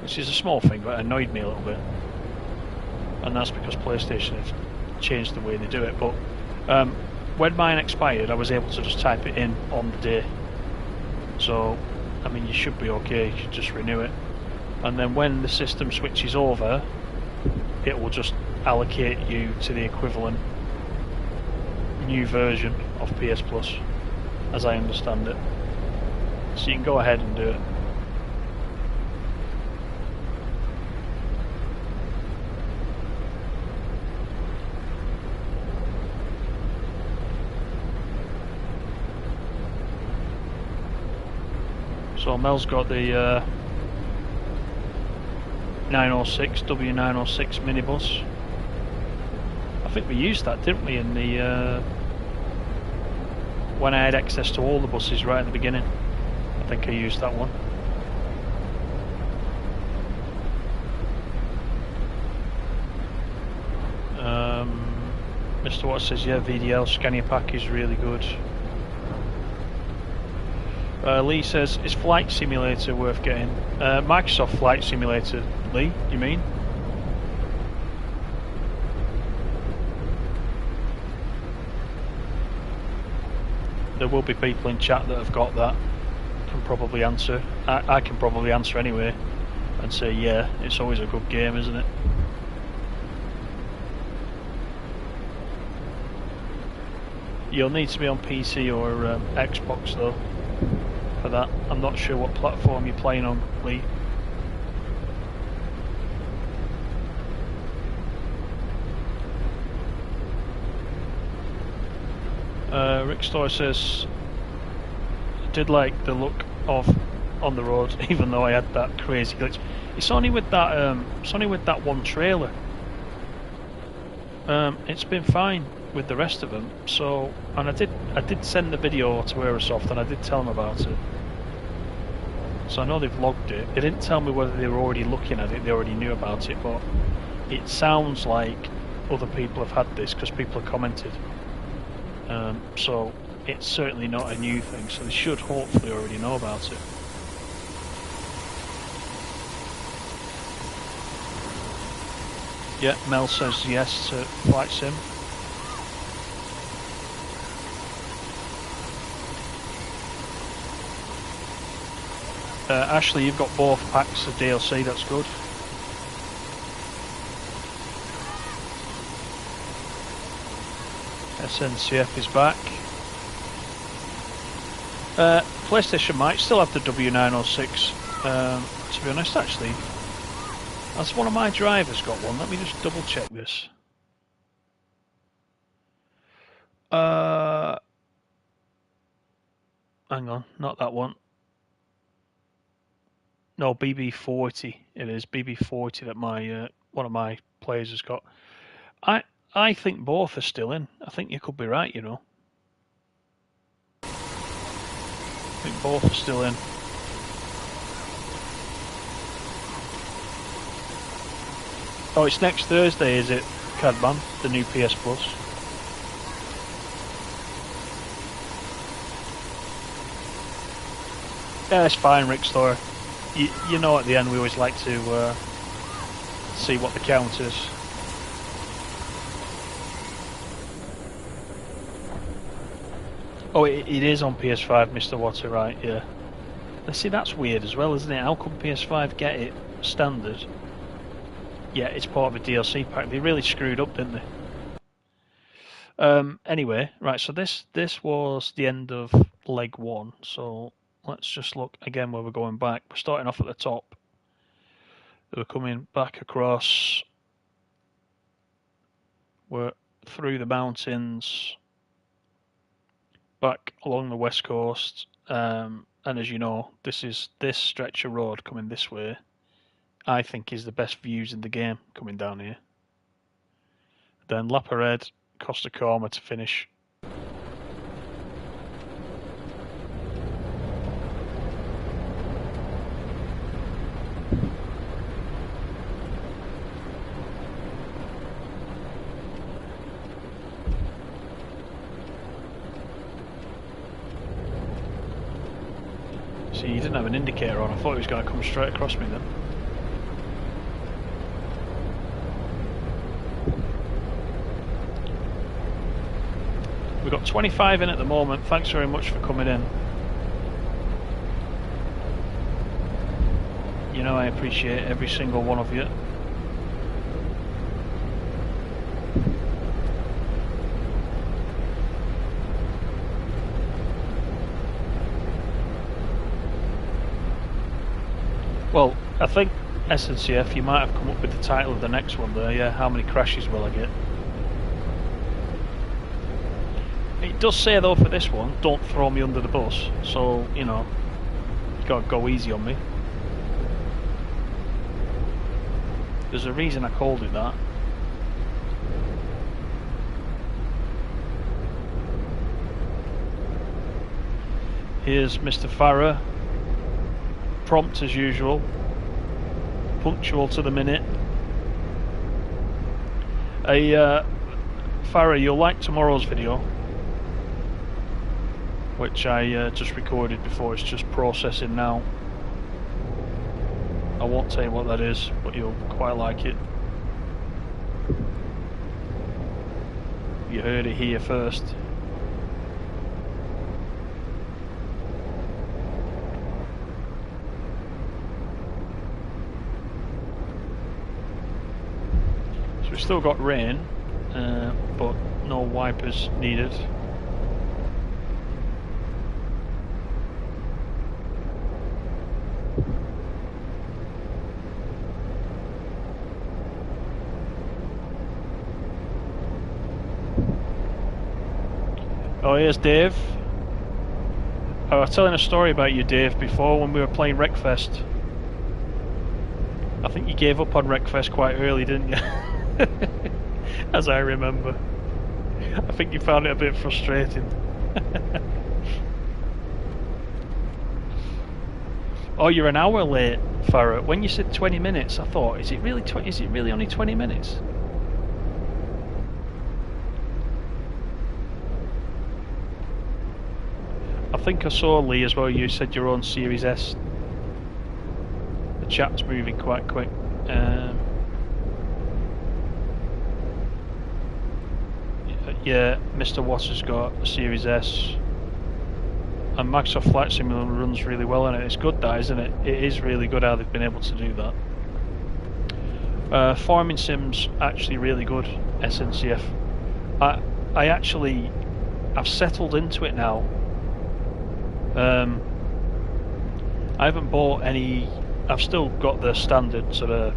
which is a small thing, but it annoyed me a little bit. And that's because PlayStation has changed the way they do it. But when mine expired, I was able to just type it in on the day. So, I mean, you should be okay. You should just renew it. And then when the system switches over, it will just allocate you to the equivalent new version of PS Plus, as I understand it. So you can go ahead and do it. So Mel's got the 906 W906 minibus. I think we used that, didn't we, in the when I had access to all the buses right at the beginning. I think I used that one. Mr. Watt says, yeah, VDL Scania pack is really good. Lee says, is Flight Simulator worth getting? Microsoft Flight Simulator, Lee, you mean? There will be people in chat that have got that, can probably answer. I can probably answer anyway and say, yeah, it's always a good game, isn't it? You'll need to be on PC or Xbox though for that. I'm not sure what platform you're playing on, Lee. Rick Story says, I did like the look of On the Road, even though I had that crazy glitch. It's only with that. It's only with that one trailer. It's been fine with the rest of them. So, and I did send the video to Aerosoft, and I did tell them about it. So I know they've logged it. They didn't tell me whether they were already looking at it. They already knew about it, but it sounds like other people have had this because people have commented. So it's certainly not a new thing. So they should hopefully already know about it. Yeah, Mel says yes to Flight Sim. Ashley, you've got both packs of DLC, that's good. SNCF is back. PlayStation might still have the W906, to be honest, actually. That's one of my drivers got one. Let me just double check this. Hang on, not that one. No, BB40 it is. BB40 that my one of my players has got. I think both are still in. I think you could be right, you know. I think both are still in. Oh, it's next Thursday, is it, Cadman? The new PS Plus. Yeah, it's fine, Rick Store. You know, at the end we always like to see what the count is. Oh, it is on PS5, Mr. Water, right? Yeah. Let's see, that's weird as well, isn't it? How come PS5 get it standard? Yeah, it's part of a DLC pack. They really screwed up, didn't they? Anyway, right. So this was the end of leg one. So let's just look again where we're going back. We're starting off at the top. We're coming back across. We're through the mountains, back along the west coast, and as you know, this stretch of road coming this way, I think is the best views in the game coming down here. Then lap ahead, Costa Corma to finish. See, you didn't have an indicator on. I thought he was going to come straight across me then. We've got 25 in at the moment. Thanks very much for coming in. You know I appreciate every single one of you. Well, I think SNCF, you might have come up with the title of the next one there, yeah, how many crashes will I get? It does say though for this one, don't throw me under the bus, so, you know, you gotta go easy on me. There's a reason I called it that. Here's Mr. Farah. Prompt as usual, punctual to the minute. Farah, you'll like tomorrow's video, which I just recorded before. It's just processing now. I won't tell you what that is, but you'll quite like it. You heard it here first. We've still got rain, but no wipers needed. Oh, here's Dave. I was telling a story about you, Dave, before when we were playing Wreckfest. I think you gave up on Wreckfest quite early, didn't you? As I remember. I think you found it a bit frustrating. Oh, you're an hour late, Farah. When you said 20 minutes, I thought, is it really only 20 minutes? I think I saw, Lee, as well, you said you're on Series S. The chat's moving quite quick. Yeah, Mr. Watts got a Series S, and Microsoft Flight Simulator runs really well in it. It's good, that, isn't it? It is really good how they've been able to do that. Farming Sim's actually really good, SNCF. I've settled into it now. I haven't bought any. I've still got the standard sort of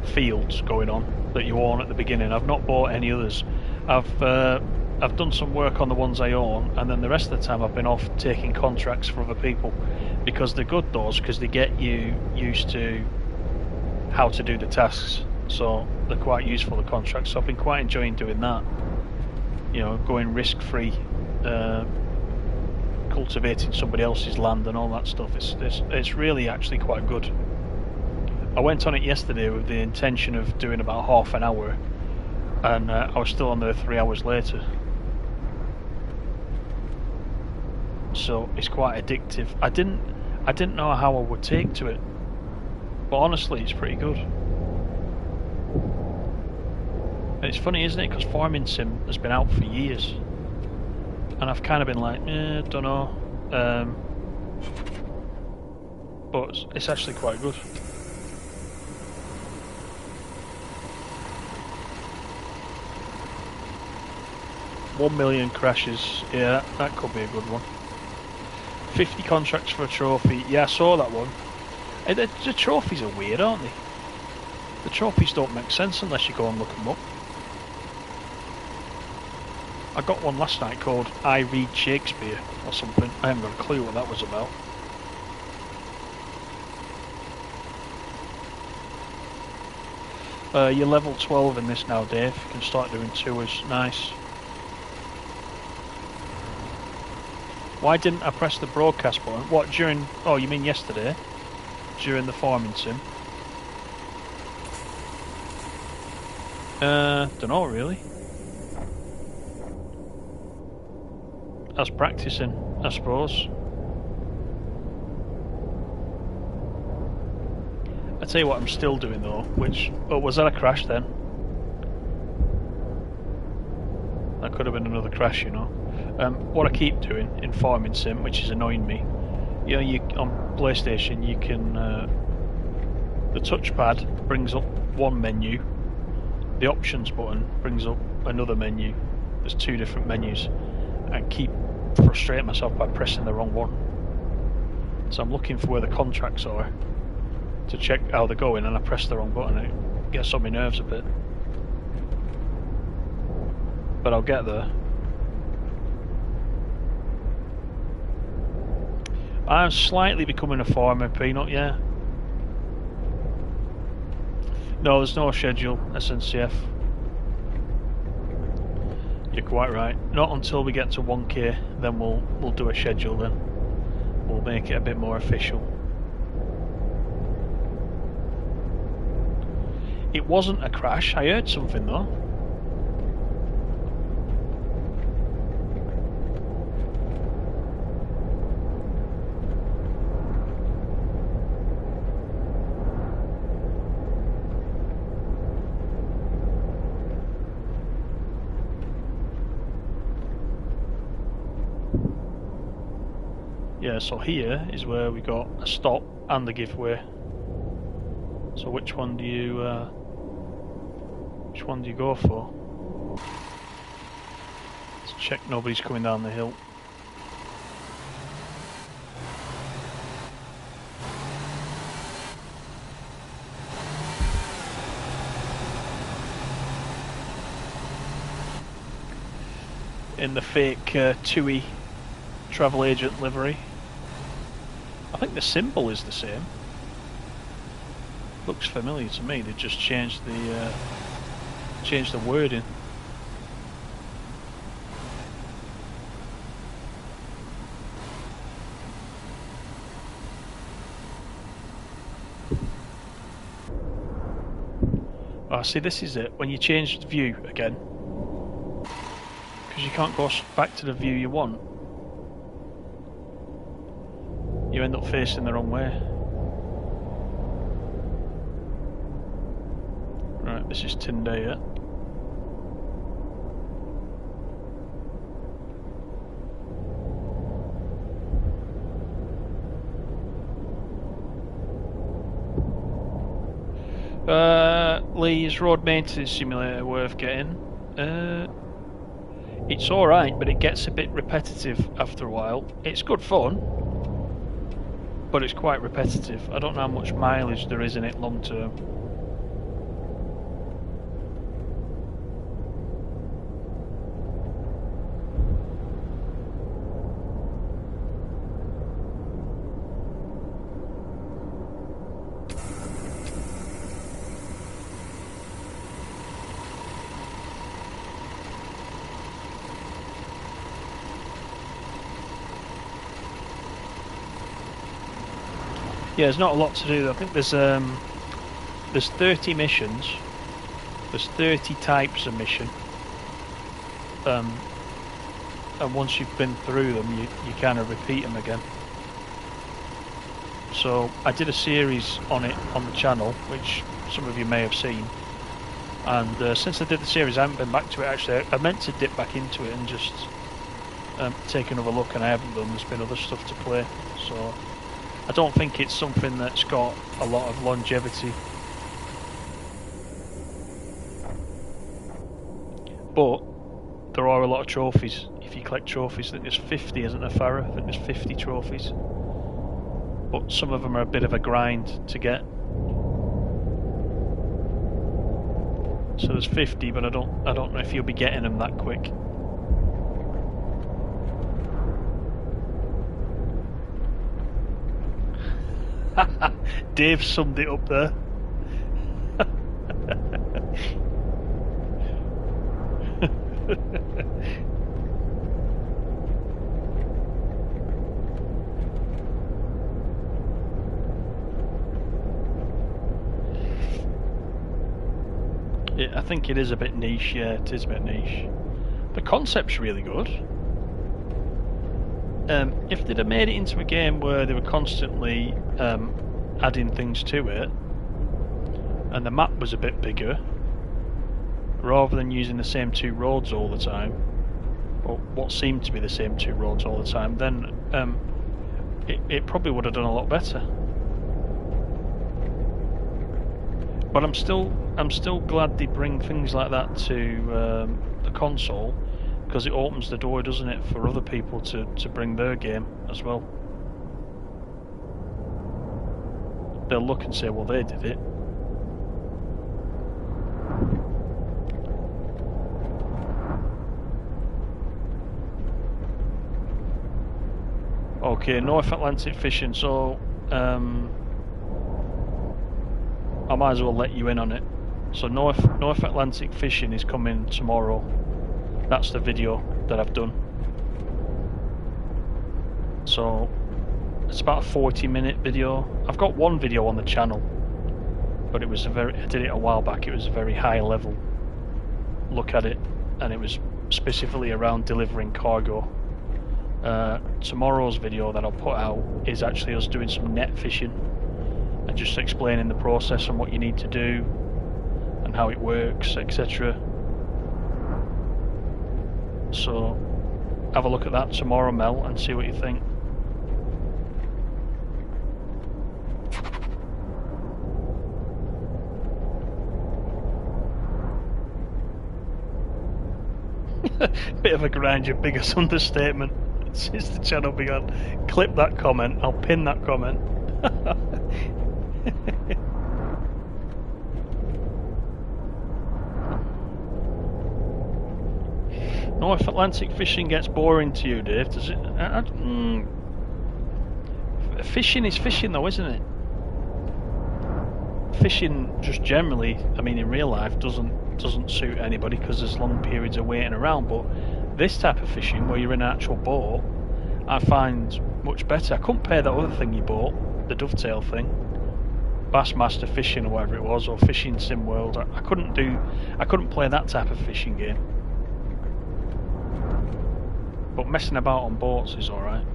fields going on that you own at the beginning. I've not bought any others. I've done some work on the ones I own, and then the rest of the time I've been off taking contracts for other people, because they're good, those, because they get you used to how to do the tasks, so they're quite useful, the contracts. So I've been quite enjoying doing that, you know, going risk-free, cultivating somebody else's land and all that stuff. It's really actually quite good. I went on it yesterday with the intention of doing about half an hour, and I was still on there 3 hours later. So it's quite addictive. I didn't know how I would take to it, but honestly, it's pretty good. And it's funny, isn't it? Because Farming Sim has been out for years, and I've kind of been like, don't know. But it's actually quite good. $1 million crashes, yeah, that could be a good one. 50 contracts for a trophy, yeah, I saw that one. The trophies are weird, aren't they? The trophies don't make sense unless you go and look them up. I got one last night called I Read Shakespeare or something. I haven't got a clue what that was about. You're level 12 in this now, Dave. You can start doing tours. Nice. Why didn't I press the broadcast button? What, during... Oh, you mean yesterday? During the farming sim? Dunno, really. I was practicing, I suppose. I tell you what I'm still doing though, which... Oh, was that a crash then? That could have been another crash, you know. What I keep doing in Farming Sim, which is annoying me, you know, on PlayStation you can... the touchpad brings up one menu, the options button brings up another menu. There's two different menus. I keep frustrating myself by pressing the wrong one. So I'm looking for where the contracts are to check how they're going, and I press the wrong button and it gets on my nerves a bit. But I'll get there. I'm slightly becoming a farmer, Peanut, yeah. No, there's no schedule, SNCF. You're quite right. Not until we get to 1k, then we'll do a schedule then. We'll make it a bit more official. It wasn't a crash, I heard something though. Yeah, so here is where we got a stop and a giveaway. So which one do you go for? Let's check nobody's coming down the hill. In the fake TUI travel agent livery. I think the symbol is the same. Looks familiar to me. They just changed the wording. Oh, see, this is it. When you change the view again, because you can't go back to the view you want, you end up facing the wrong way. Right, this is Tyndale. Lee's road maintenance simulator worth getting. It's alright, but it gets a bit repetitive after a while. It's good fun, but it's quite repetitive. I don't know how much mileage there is in it long term. Yeah, there's not a lot to do. I think there's 30 missions. There's 30 types of mission. And once you've been through them, you kind of repeat them again. So I did a series on it on the channel, which some of you may have seen. And since I did the series, I haven't been back to it actually. I meant to dip back into it and just take another look, and I haven't done. There's been other stuff to play, so I don't think it's something that's got a lot of longevity. But there are a lot of trophies. If you collect trophies, I think there's 50, isn't there, Farah? I think there's 50 trophies. But some of them are a bit of a grind to get. So there's 50, but I don't know if you'll be getting them that quick. Dave summed it up there. I think it is a bit niche, yeah, it is a bit niche. The concept's really good. If they'd have made it into a game where they were constantly adding things to it, and the map was a bit bigger, rather than using the same two roads all the time, or what seemed to be the same two roads all the time, then it probably would have done a lot better. But I'm still glad they bring things like that to the console, because it opens the door, doesn't it, for other people to bring their game as well. They'll look and say, well, they did it. Okay, North Atlantic fishing, so I might as well let you in on it. So North Atlantic fishing is coming tomorrow. That's the video that I've done. So it's about a 40-minute video. I've got one video on the channel, but it was I did it a while back. It was a very high level look at it, and it was specifically around delivering cargo. Tomorrow's video that I'll put out is actually us doing some net fishing and just explaining the process and what you need to do and how it works, etc. So have a look at that tomorrow, Mel, and see what you think. Bit of a grind, your biggest understatement since the channel began. Clip that comment, I'll pin that comment. North Atlantic fishing gets boring to you, Dave, does it? Fishing is fishing though, isn't it? Fishing just generally, I mean in real life, doesn't suit anybody because there's long periods of waiting around, but this type of fishing where you're in an actual boat I find much better. I couldn't pay that other thing you bought, the dovetail thing, Bassmaster Fishing or whatever it was, or Fishing Sim World. I couldn't play that type of fishing game. But messing about on boats is alright.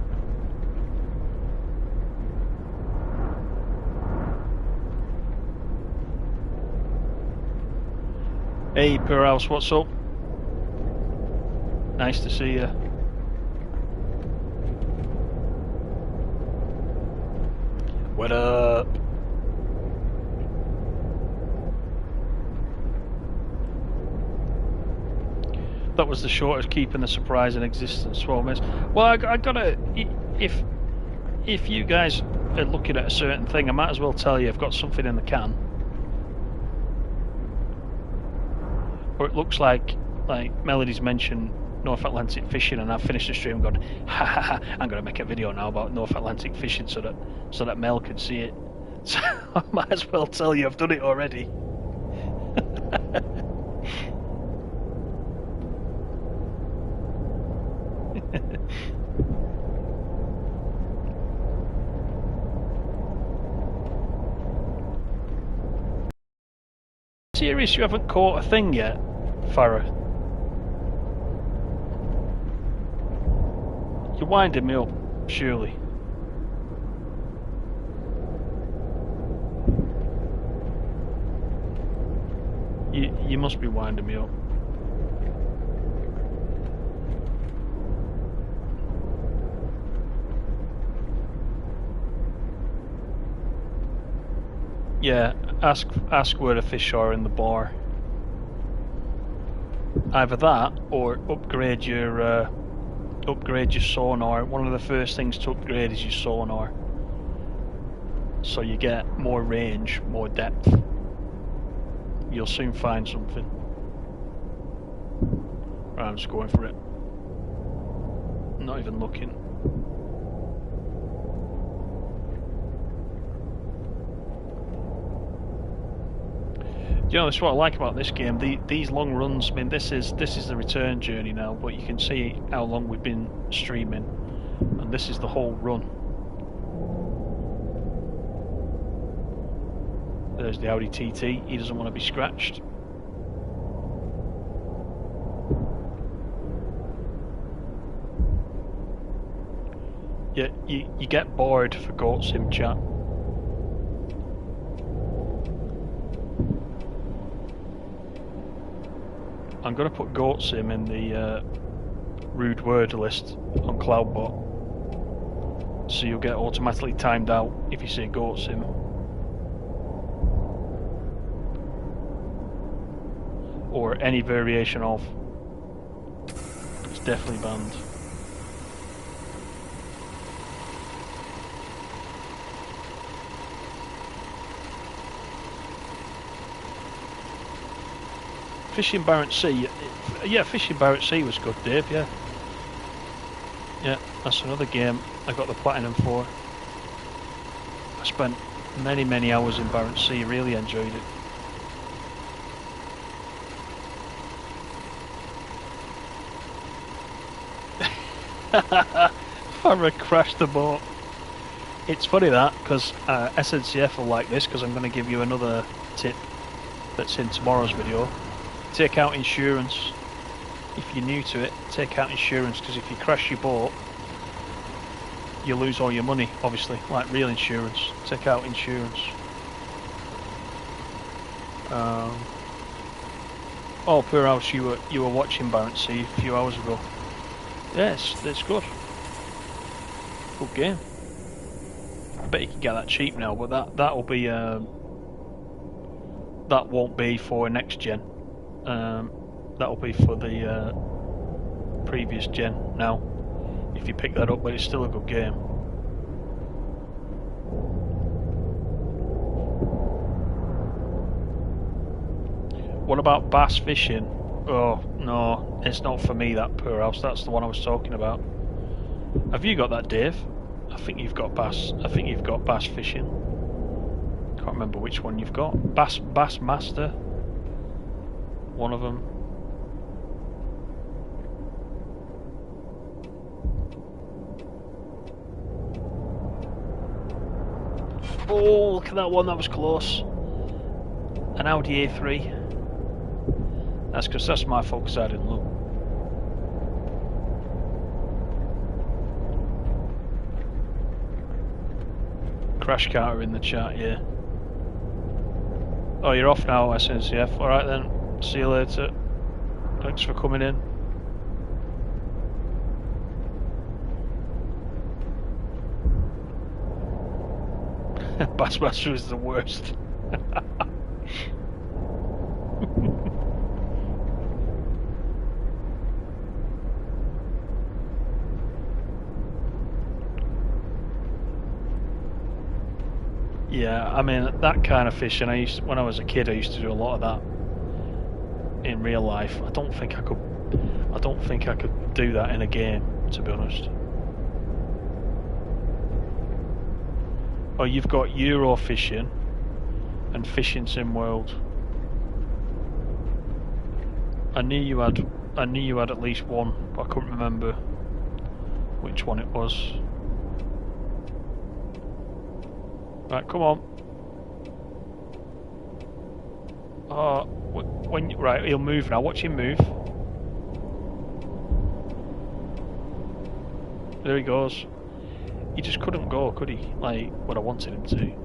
Hey Poorhouse, what's up? Nice to see you. What up? That was the shortest keeping the surprise in existence, 12 minutes. Well, I gotta, if you guys are looking at a certain thing, I might as well tell you I've got something in the can. Or it looks like Melody's mentioned North Atlantic fishing, and I've finished the stream and gone, ha ha ha, I'm gonna make a video now about North Atlantic fishing so that Mel can see it. So I might as well tell you I've done it already. Serious, you haven't caught a thing yet, Farah? You're winding me up, surely. You must be winding me up. Yeah, ask where the fish are in the bar. Either that or upgrade your sonar. One of the first things to upgrade is your sonar, so you get more range, more depth. You'll soon find something. Right, I'm just going for it. Not even looking. You know, that's what I like about this game. These long runs. I mean, this is the return journey now, but you can see how long we've been streaming, and this is the whole run. There's the Audi TT. He doesn't want to be scratched. Yeah, you get bored for Goat Sim chat. I'm going to put Goat Sim in the rude word list on Cloudbot, so you'll get automatically timed out if you say Goat Sim. Or any variation of. It's definitely banned. Fishing Barents Sea, yeah, Fishing Barents Sea was good, Dave. Yeah, that's another game I got the platinum for. I spent many hours in Barents Sea. Really enjoyed it. Farah crashed the boat. It's funny that, because SNCF will like this, because I'm going to give you another tip that's in tomorrow's video. Take out insurance. If you're new to it, take out insurance, because if you crash your boat, you lose all your money, obviously, like real insurance. Take out insurance. Oh, poor house, you were watching Barents Sea a few hours ago. Yes, it's good. Good game. I bet you can get that cheap now, but that'll be that won't be for next gen. That'll be for the previous gen now, if you pick that up, but it's still a good game. What about bass fishing? Oh no, it's not for me, that poor house. That's the one I was talking about. Have you got that, Dave? I think you've got bass. I think you've got bass fishing. Can't remember which one you've got. Bass Master. One of them. Oh, look at that one. That was close. An Audi A3. That's because that's my fault, because I didn't look. Crash Carter in the chat, yeah. Oh, you're off now, SNCF. Alright then, see you later. Thanks for coming in. Bassmaster is the worst. Yeah, I mean that kind of fishing. When I was a kid, I used to do a lot of that in real life. I don't think I could do that in a game, to be honest. Oh, you've got Euro fishing and Fishing Sim World. I knew you had at least one, but I couldn't remember which one it was. Right, come on. Oh, right, he'll move now. Watch him move. There he goes. He just couldn't go, could he? Like what I wanted him to.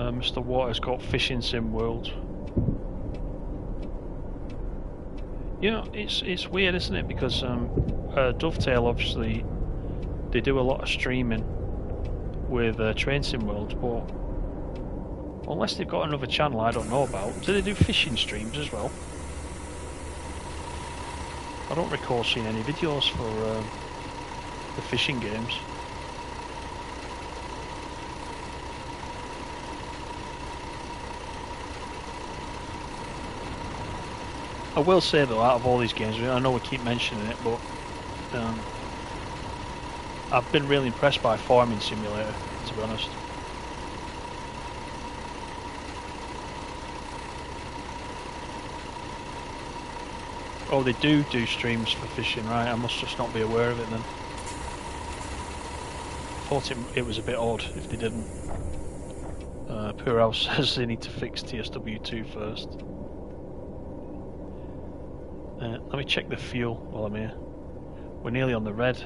Mr. Water's got Fishing Sim World. You know, it's weird, isn't it? Because Dovetail, obviously, they do a lot of streaming with Train Sim World, but unless they've got another channel I don't know about, do they do fishing streams as well? I don't recall seeing any videos for the fishing games. I will say though, out of all these games, I know we keep mentioning it, but I've been really impressed by Farming Simulator, to be honest. Oh, they do streams for fishing, right? I must just not be aware of it then. I thought it was a bit odd if they didn't. Poor House says they need to fix TSW2 first. Let me check the fuel while I'm here. We're nearly on the red.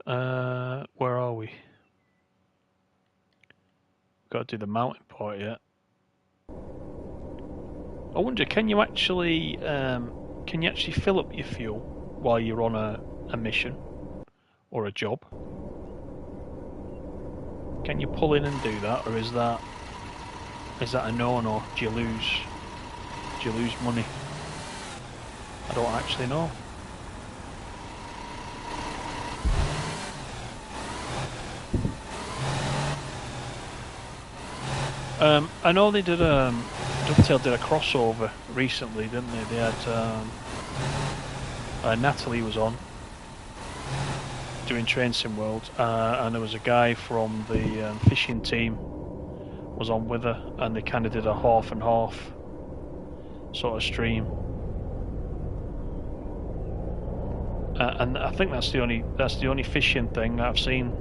Where are we? Got to do the mountain part yet. I wonder, can you actually fill up your fuel while you're on a mission or a job? Can you pull in and do that, or is that a no-no? Do you lose money? I don't actually know. I know they did Dovetail did a crossover recently, didn't they? They had Natalie was on doing Train Sim World, and there was a guy from the fishing team was on with her, and they kind of did a half and half sort of stream. And I think that's the only fishing thing that I've seen.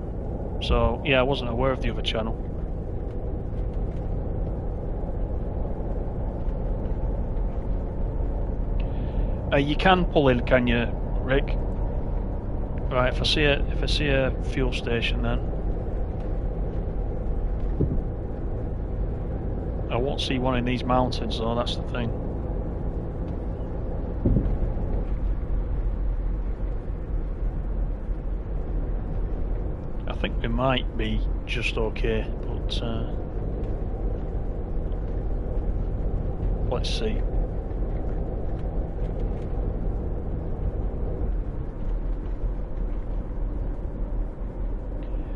So yeah, I wasn't aware of the other channel. You can pull in, can you, Rick? Right, if I see a fuel station, then I won't see one in these mountains, though. That's the thing. I think we might be just okay, but let's see.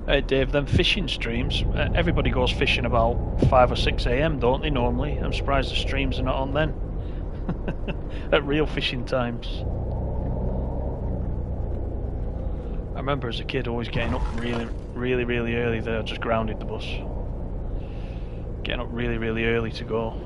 Hey Dave, them fishing streams, everybody goes fishing about 5 or 6 AM, don't they, normally? I'm surprised the streams are not on then. At real fishing times. I remember as a kid always getting up really early there. I just grounded the bus. Getting up really early to go.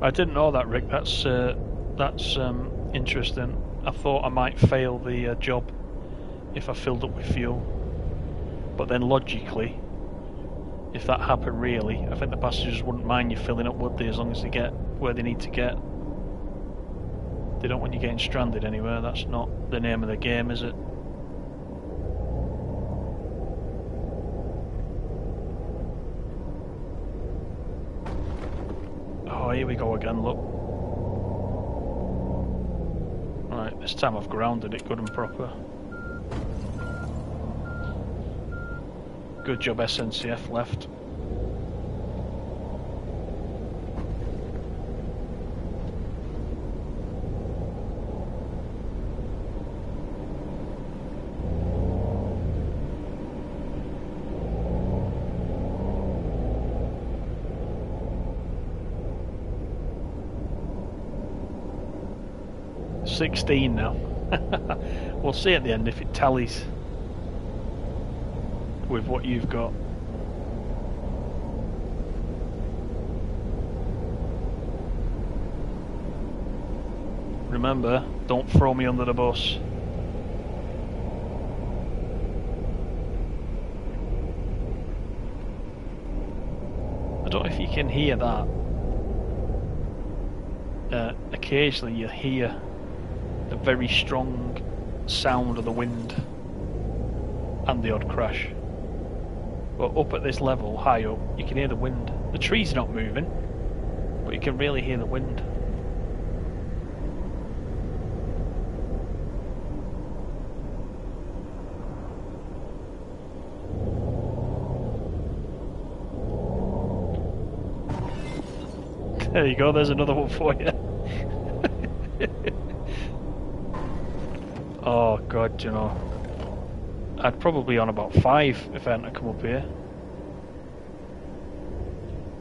I didn't know that, Rick. That's interesting. I thought I might fail the job if I filled up with fuel, but then logically, if that happened really, I think the passengers wouldn't mind you filling up, would they? As long as they get where they need to get. They don't want you getting stranded anywhere. That's not the name of the game, is it? Oh, here we go again, look. Right, this time I've grounded it good and proper. Good job SNCF left. $16 now. We'll see at the end if it tallies with what you've got. Remember, don't throw me under the bus. I don't know if you can hear that. Occasionally you hear a very strong sound of the wind and the odd crash. But up at this level, high up, you can hear the wind. The tree's not moving, but you can really hear the wind. There you go, there's another one for you. Oh god, you know, I'd probably on about 5 if I hadn't come up here.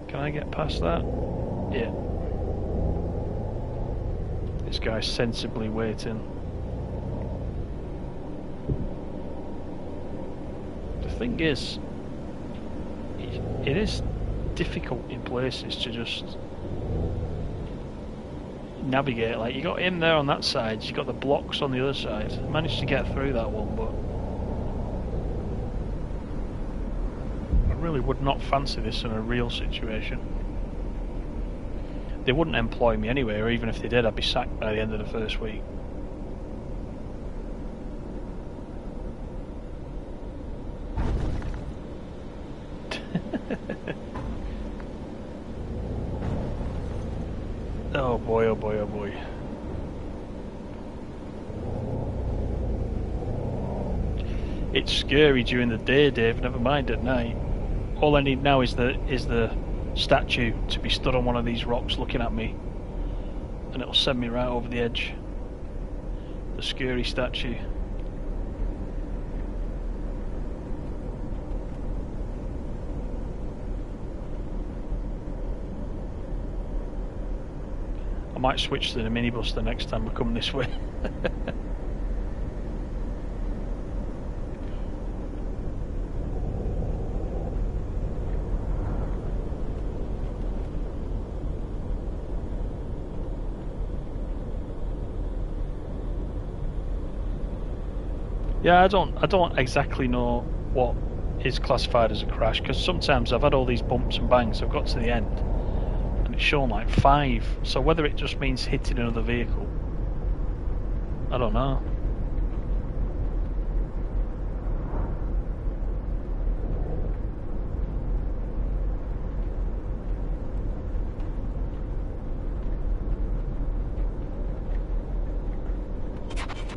Can I get past that? Yeah. This guy's sensibly waiting. The thing is, it is difficult in places to just navigate. Like, you got him there on that side, you got the blocks on the other side. I managed to get through that one, but I really would not fancy this in a real situation. They wouldn't employ me anyway, or even if they did, I'd be sacked by the end of the first week. Oh boy, oh boy, oh boy. It's scary during the day, Dave, never mind at night. All I need now is the statue to be stood on one of these rocks looking at me, and it'll send me right over the edge. The scary statue. I might switch to the minibus the next time I come this way. Yeah, I don't exactly know what is classified as a crash, because sometimes I've had all these bumps and bangs, I've got to the end and it's shown like 5, so whether it just means hitting another vehicle, I don't know.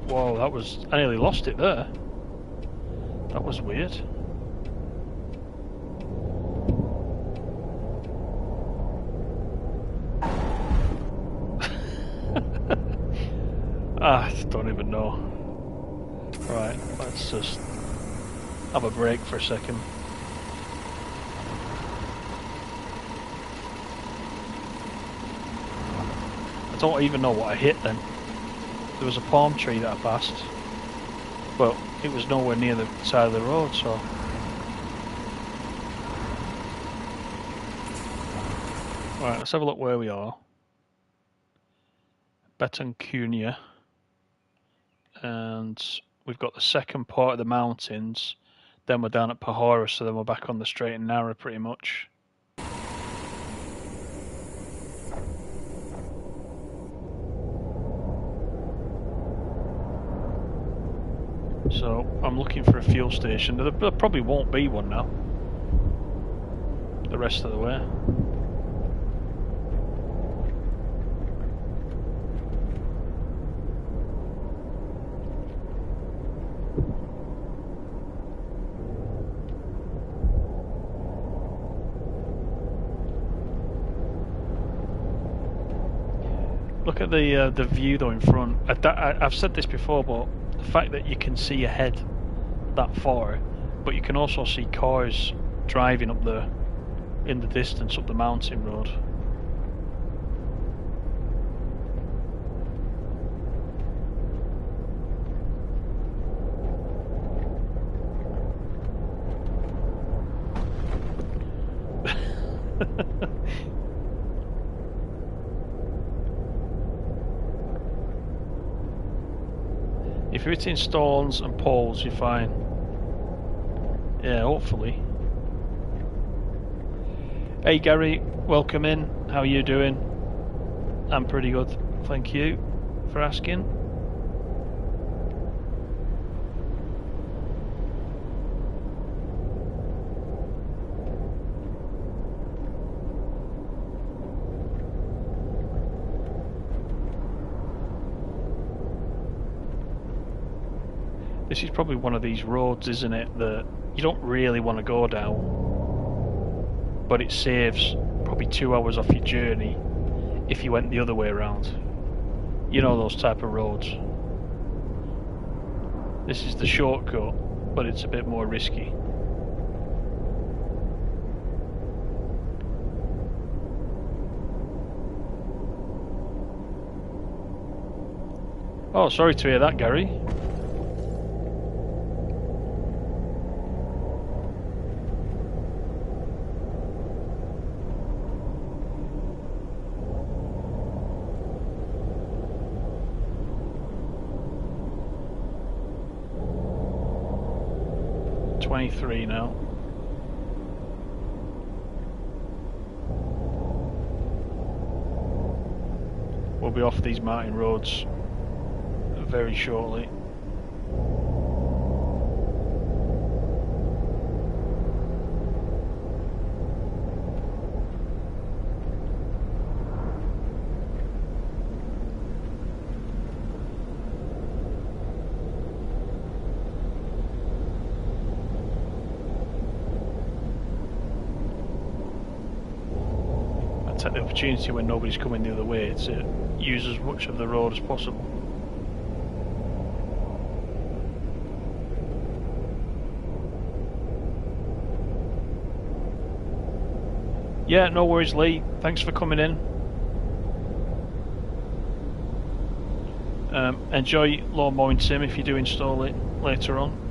Whoa, that was... I nearly lost it there. That was weird. I don't even know. Right, let's just have a break for a second. I don't even know what I hit then. There was a palm tree that I passed, but it was nowhere near the side of the road, so... Right, let's have a look where we are. Betancunia. And we've got the second part of the mountains, then we're down at Pahora, so then we're back on the straight and narrow pretty much. So I'm looking for a fuel station. There probably won't be one now the rest of the way. Look at the view though in front. I've said this before, but the fact that you can see ahead that far, but you can also see cars driving up in the distance up the mountain road. If you're hitting stones and poles, you're fine. Yeah, hopefully. Hey Gary, welcome in. How are you doing? I'm pretty good, thank you for asking. This is probably one of these roads, isn't it, that you don't really want to go down, but it saves probably 2 hours off your journey if you went the other way around. You know those type of roads. This is the shortcut, but it's a bit more risky. Oh, sorry to hear that, Gary. .23 now. We'll be off these mountain roads very shortly. Take the opportunity when nobody's coming the other way to use as much of the road as possible. Yeah, no worries, Lee. Thanks for coming in. Enjoy Lawn Mowing Sim if you do install it later on.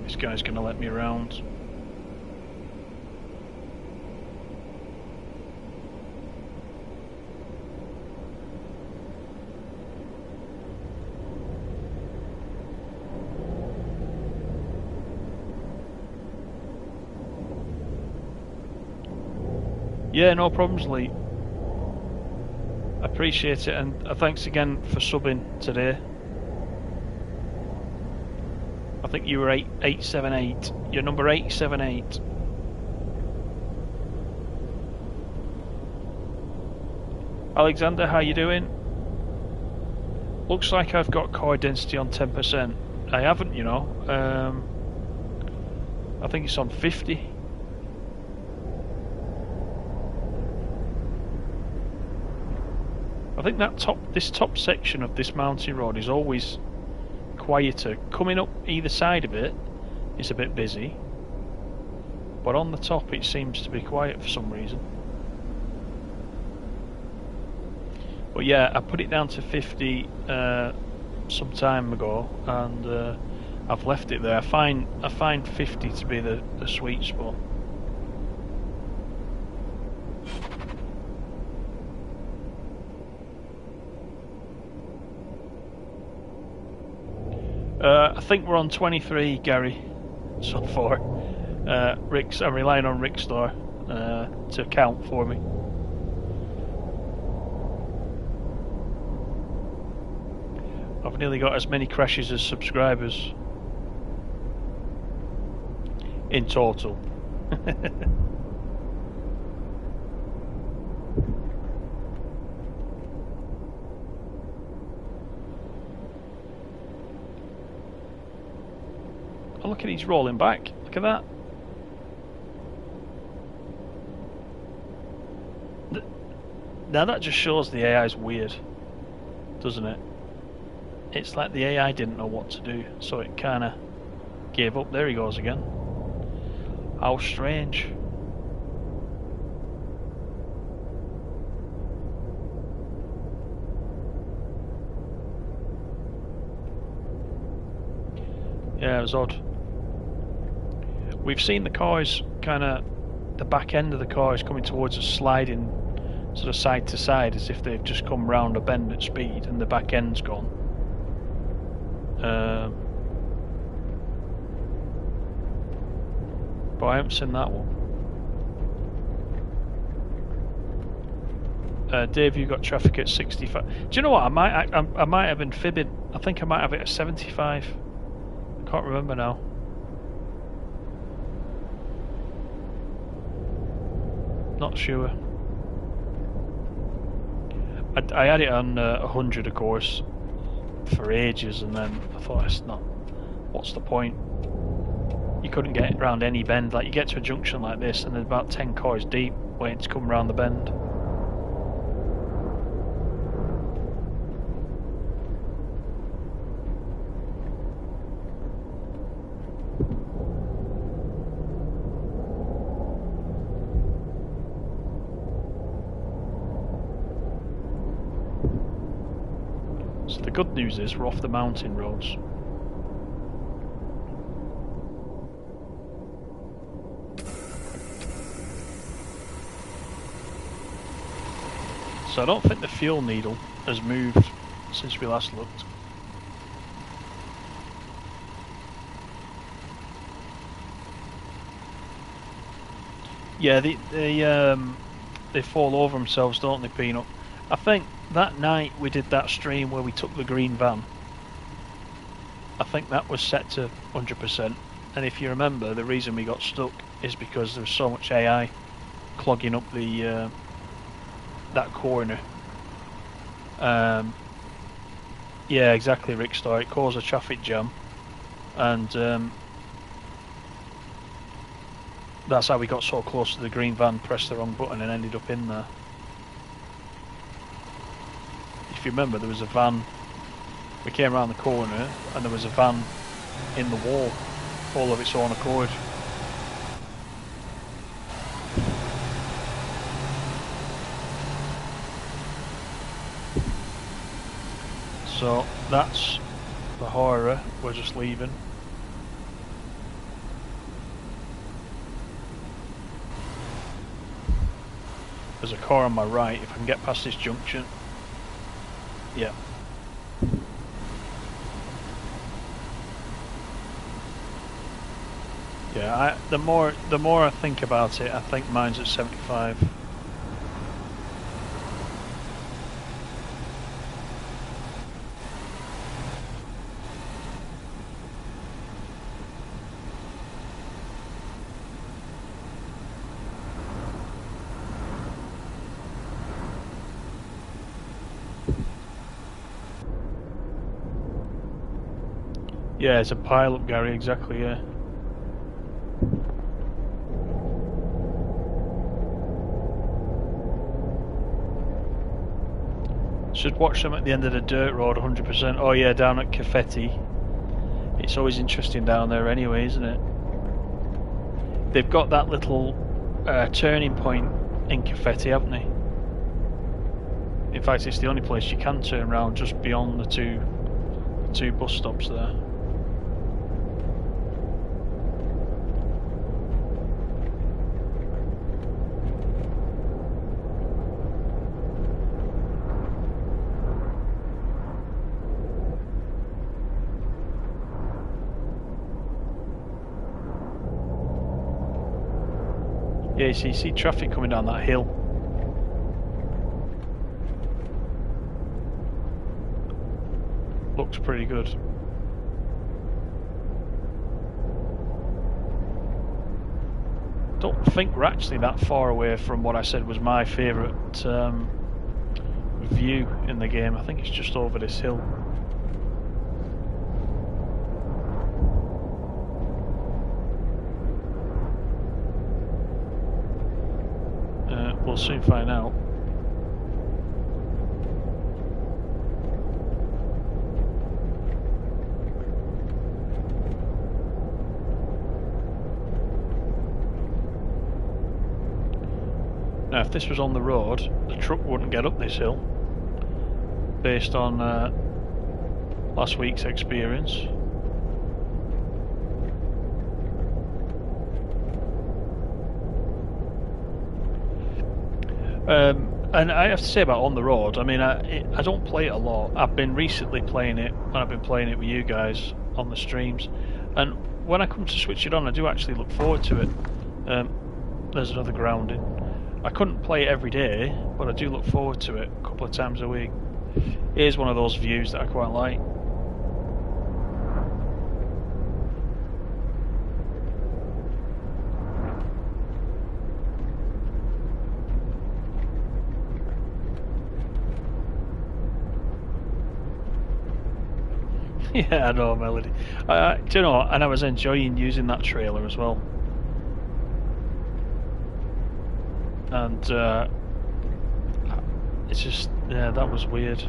This guy's going to let me around. Yeah, no problems, Lee. I appreciate it, and thanks again for subbing today. I think you were 878. You're number 878. Alexander, how you doing? Looks like I've got core density on 10%. I haven't, you know. I think it's on 50. I think that this top section of this mountain road is always quieter. Coming up either side of it, it's a bit busy, but on the top it seems to be quiet for some reason. But yeah, I put it down to 50 some time ago, and I've left it there. I find 50 to be the sweet spot. I think we're on 23, Gary, so far. I'm relying on Rickstar to count for me. I've nearly got as many crashes as subscribers in total. Oh, look at he's rolling back. Look at that. Now that just shows the AI's weird, doesn't it? It's like the AI didn't know what to do, so it kinda gave up. There he goes again. How strange. Yeah, it was odd. We've seen the cars kinda, the back end of the car is coming towards us, sliding sort of side to side as if they've just come round a bend at speed and the back end's gone. But I haven't seen that one. Dave, you got traffic at 65. Do you know what? I might have been fibbing. I think I might have it at 75. I can't remember now. Not sure. I had it on 100, of course, for ages, and then I thought, it's not. What's the point? You couldn't get around any bend. Like, you get to a junction like this, and there's about 10 cars deep waiting to come around the bend. So the good news is we're off the mountain roads. So I don't think the fuel needle has moved since we last looked. Yeah, they fall over themselves, don't they, Peanut? I think that night we did that stream where we took the green van. I think that was set to 100%. And if you remember, the reason we got stuck is because there was so much AI clogging up the that corner. Yeah, exactly, Rick Star. It caused a traffic jam, and that's how we got so close to the green van, pressed the wrong button and ended up in there. If you remember, there was a van, we came around the corner and there was a van in the wall, all of its own accord. So that's the horror, we're just leaving. There's a car on my right, if I can get past this junction. Yeah. Yeah, the more I think about it, I think mine's at 75. Yeah, it's a pile up, Gary, exactly, yeah. Should watch them at the end of the dirt road, 100%. Oh yeah, down at Caffetti. It's always interesting down there anyway, isn't it? They've got that little turning point in Caffetti, haven't they? In fact, it's the only place you can turn around, just beyond the two bus stops there. Yeah, so you see traffic coming down that hill. Looks pretty good. Don't think we're actually that far away from what I said was my favourite view in the game. I think it's just over this hill. We'll soon find out. Now, if this was on the road, the truck wouldn't get up this hill, based on last week's experience. And I have to say about on the road, I mean, I don't play it a lot. I've been recently playing it, and I've been playing it with you guys on the streams. And when I come to switch it on, I do actually look forward to it. There's another grounding. I couldn't play it every day, but I do look forward to it a couple of times a week. It is one of those views that I quite like. Yeah, I know, Melody. Do you know, and I was enjoying using that trailer as well. And it's just, yeah, that was weird.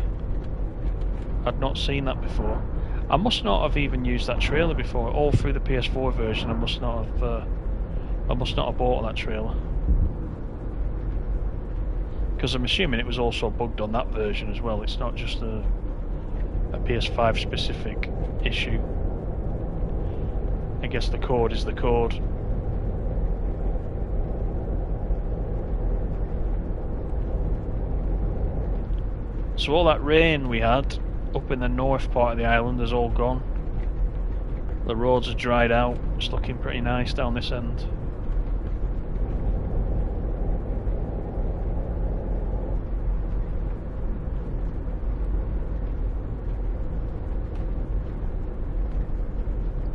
I'd not seen that before. I must not have even used that trailer before. All through the PS4 version, I must not have bought that trailer. Because I'm assuming it was also bugged on that version as well. It's not just a PS5 specific issue. I guess the code is the code. So all that rain we had up in the north part of the island is all gone. The roads are dried out. It's looking pretty nice down this end.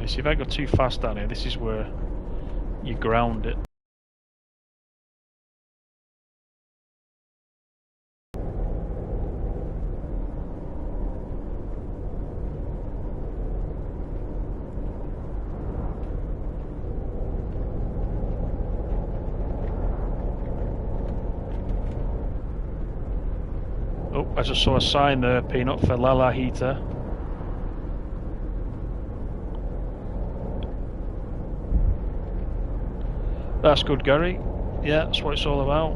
See, if I go too fast down here, this is where you ground it. Oh, I just saw a sign there, Peanut, for La La Hita. That's good, Gary. Yeah, that's what it's all about.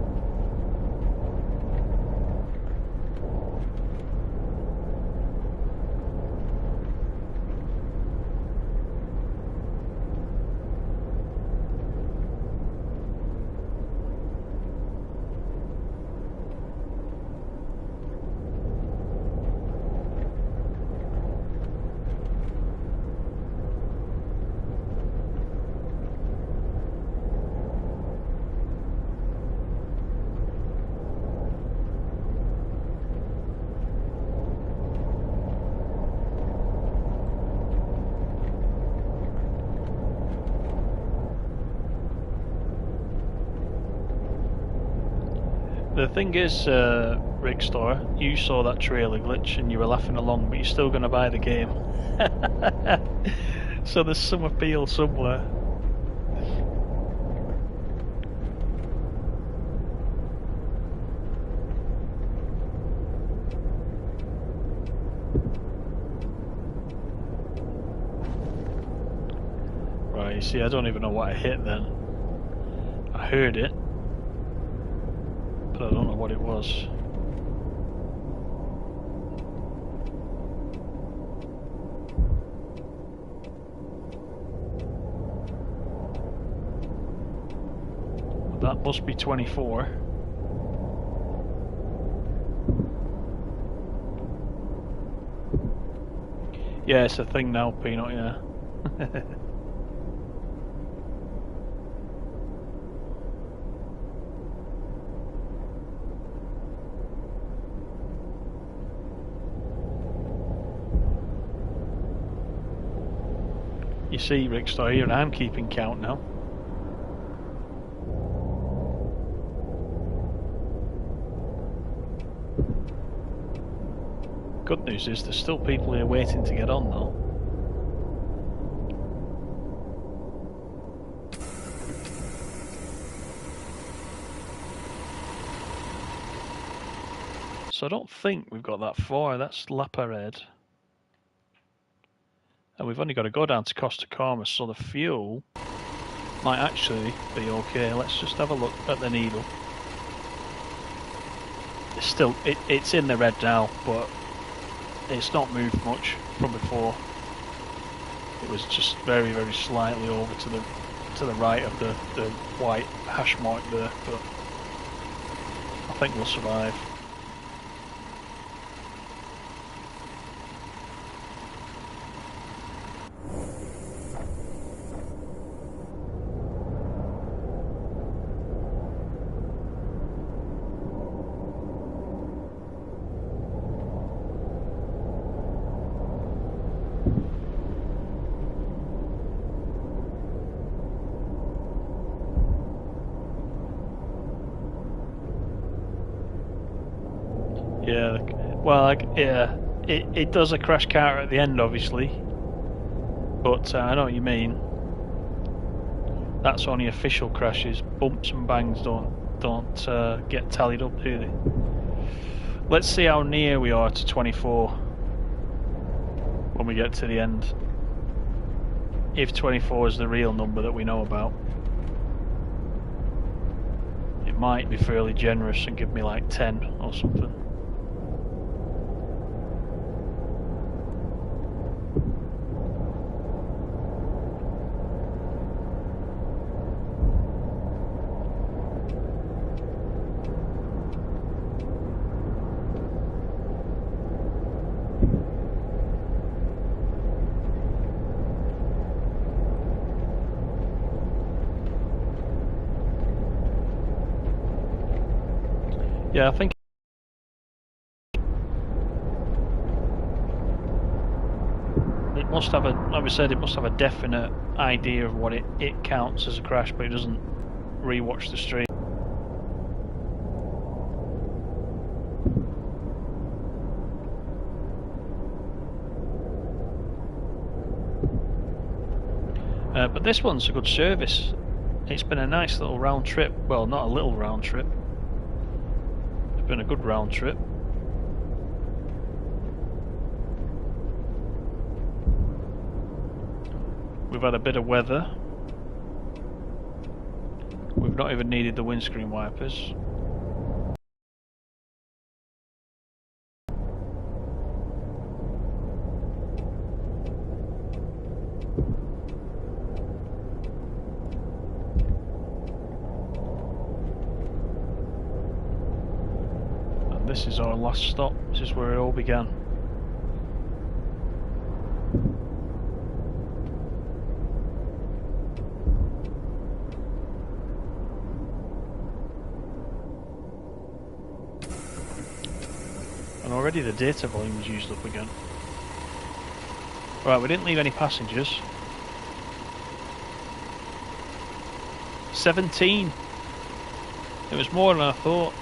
The thing is, Rick Store, you saw that trailer glitch and you were laughing along, but you're still going to buy the game. So there's some appeal somewhere. Right, you see, I don't even know what I hit then. I heard it, but I don't know what it was. That must be 24. Yeah, it's a thing now, Peanut, yeah. You see, Rick Star here, and I'm keeping count now. Good news is there's still people here waiting to get on though. So I don't think we've got that far. That's Lapared. And we've only got to go down to Costa Carmen, so the fuel might actually be okay. Let's just have a look at the needle. It's still, it's in the red now, but it's not moved much from before. It was just very, very slightly over to the right of the white hash mark there, but I think we'll survive. Yeah, well, yeah, it does a crash counter at the end, obviously, but I know what you mean. That's only official crashes. Bumps and bangs don't get tallied up, do they? Let's see how near we are to 24 when we get to the end. If 24 is the real number that we know about, it might be fairly generous and give me like 10 or something. Yeah, I think it must have like we said, it must have a definite idea of what it counts as a crash, but it doesn't rewatch the stream. But this one's a good service. It's been a nice little round trip. Well, not a little round trip. It's been a good round trip. We've had a bit of weather. We've not even needed the windscreen wipers. And this is our last stop. This is where it all began. And already the data volume is used up again. Right, we didn't leave any passengers. 17! It was more than I thought.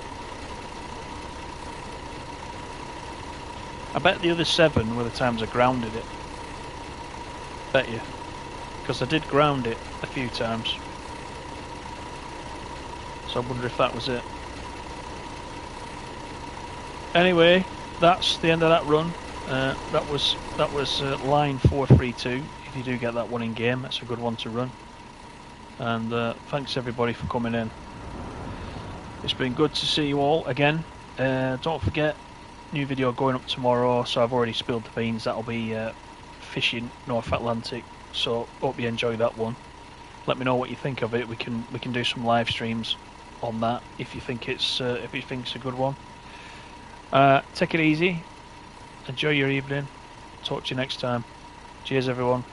I bet the other 7 were the times I grounded it. Bet you. Because I did ground it a few times. So I wonder if that was it. Anyway, that's the end of that run. That was line 432. If you do get that one in game, that's a good one to run. And thanks everybody for coming in. It's been good to see you all again. Don't forget, new video going up tomorrow. So I've already spilled the beans. That'll be fishing North Atlantic. So hope you enjoy that one. Let me know what you think of it. We can do some live streams on that if you think it's a good one. Take it easy. Enjoy your evening. Talk to you next time. Cheers, everyone.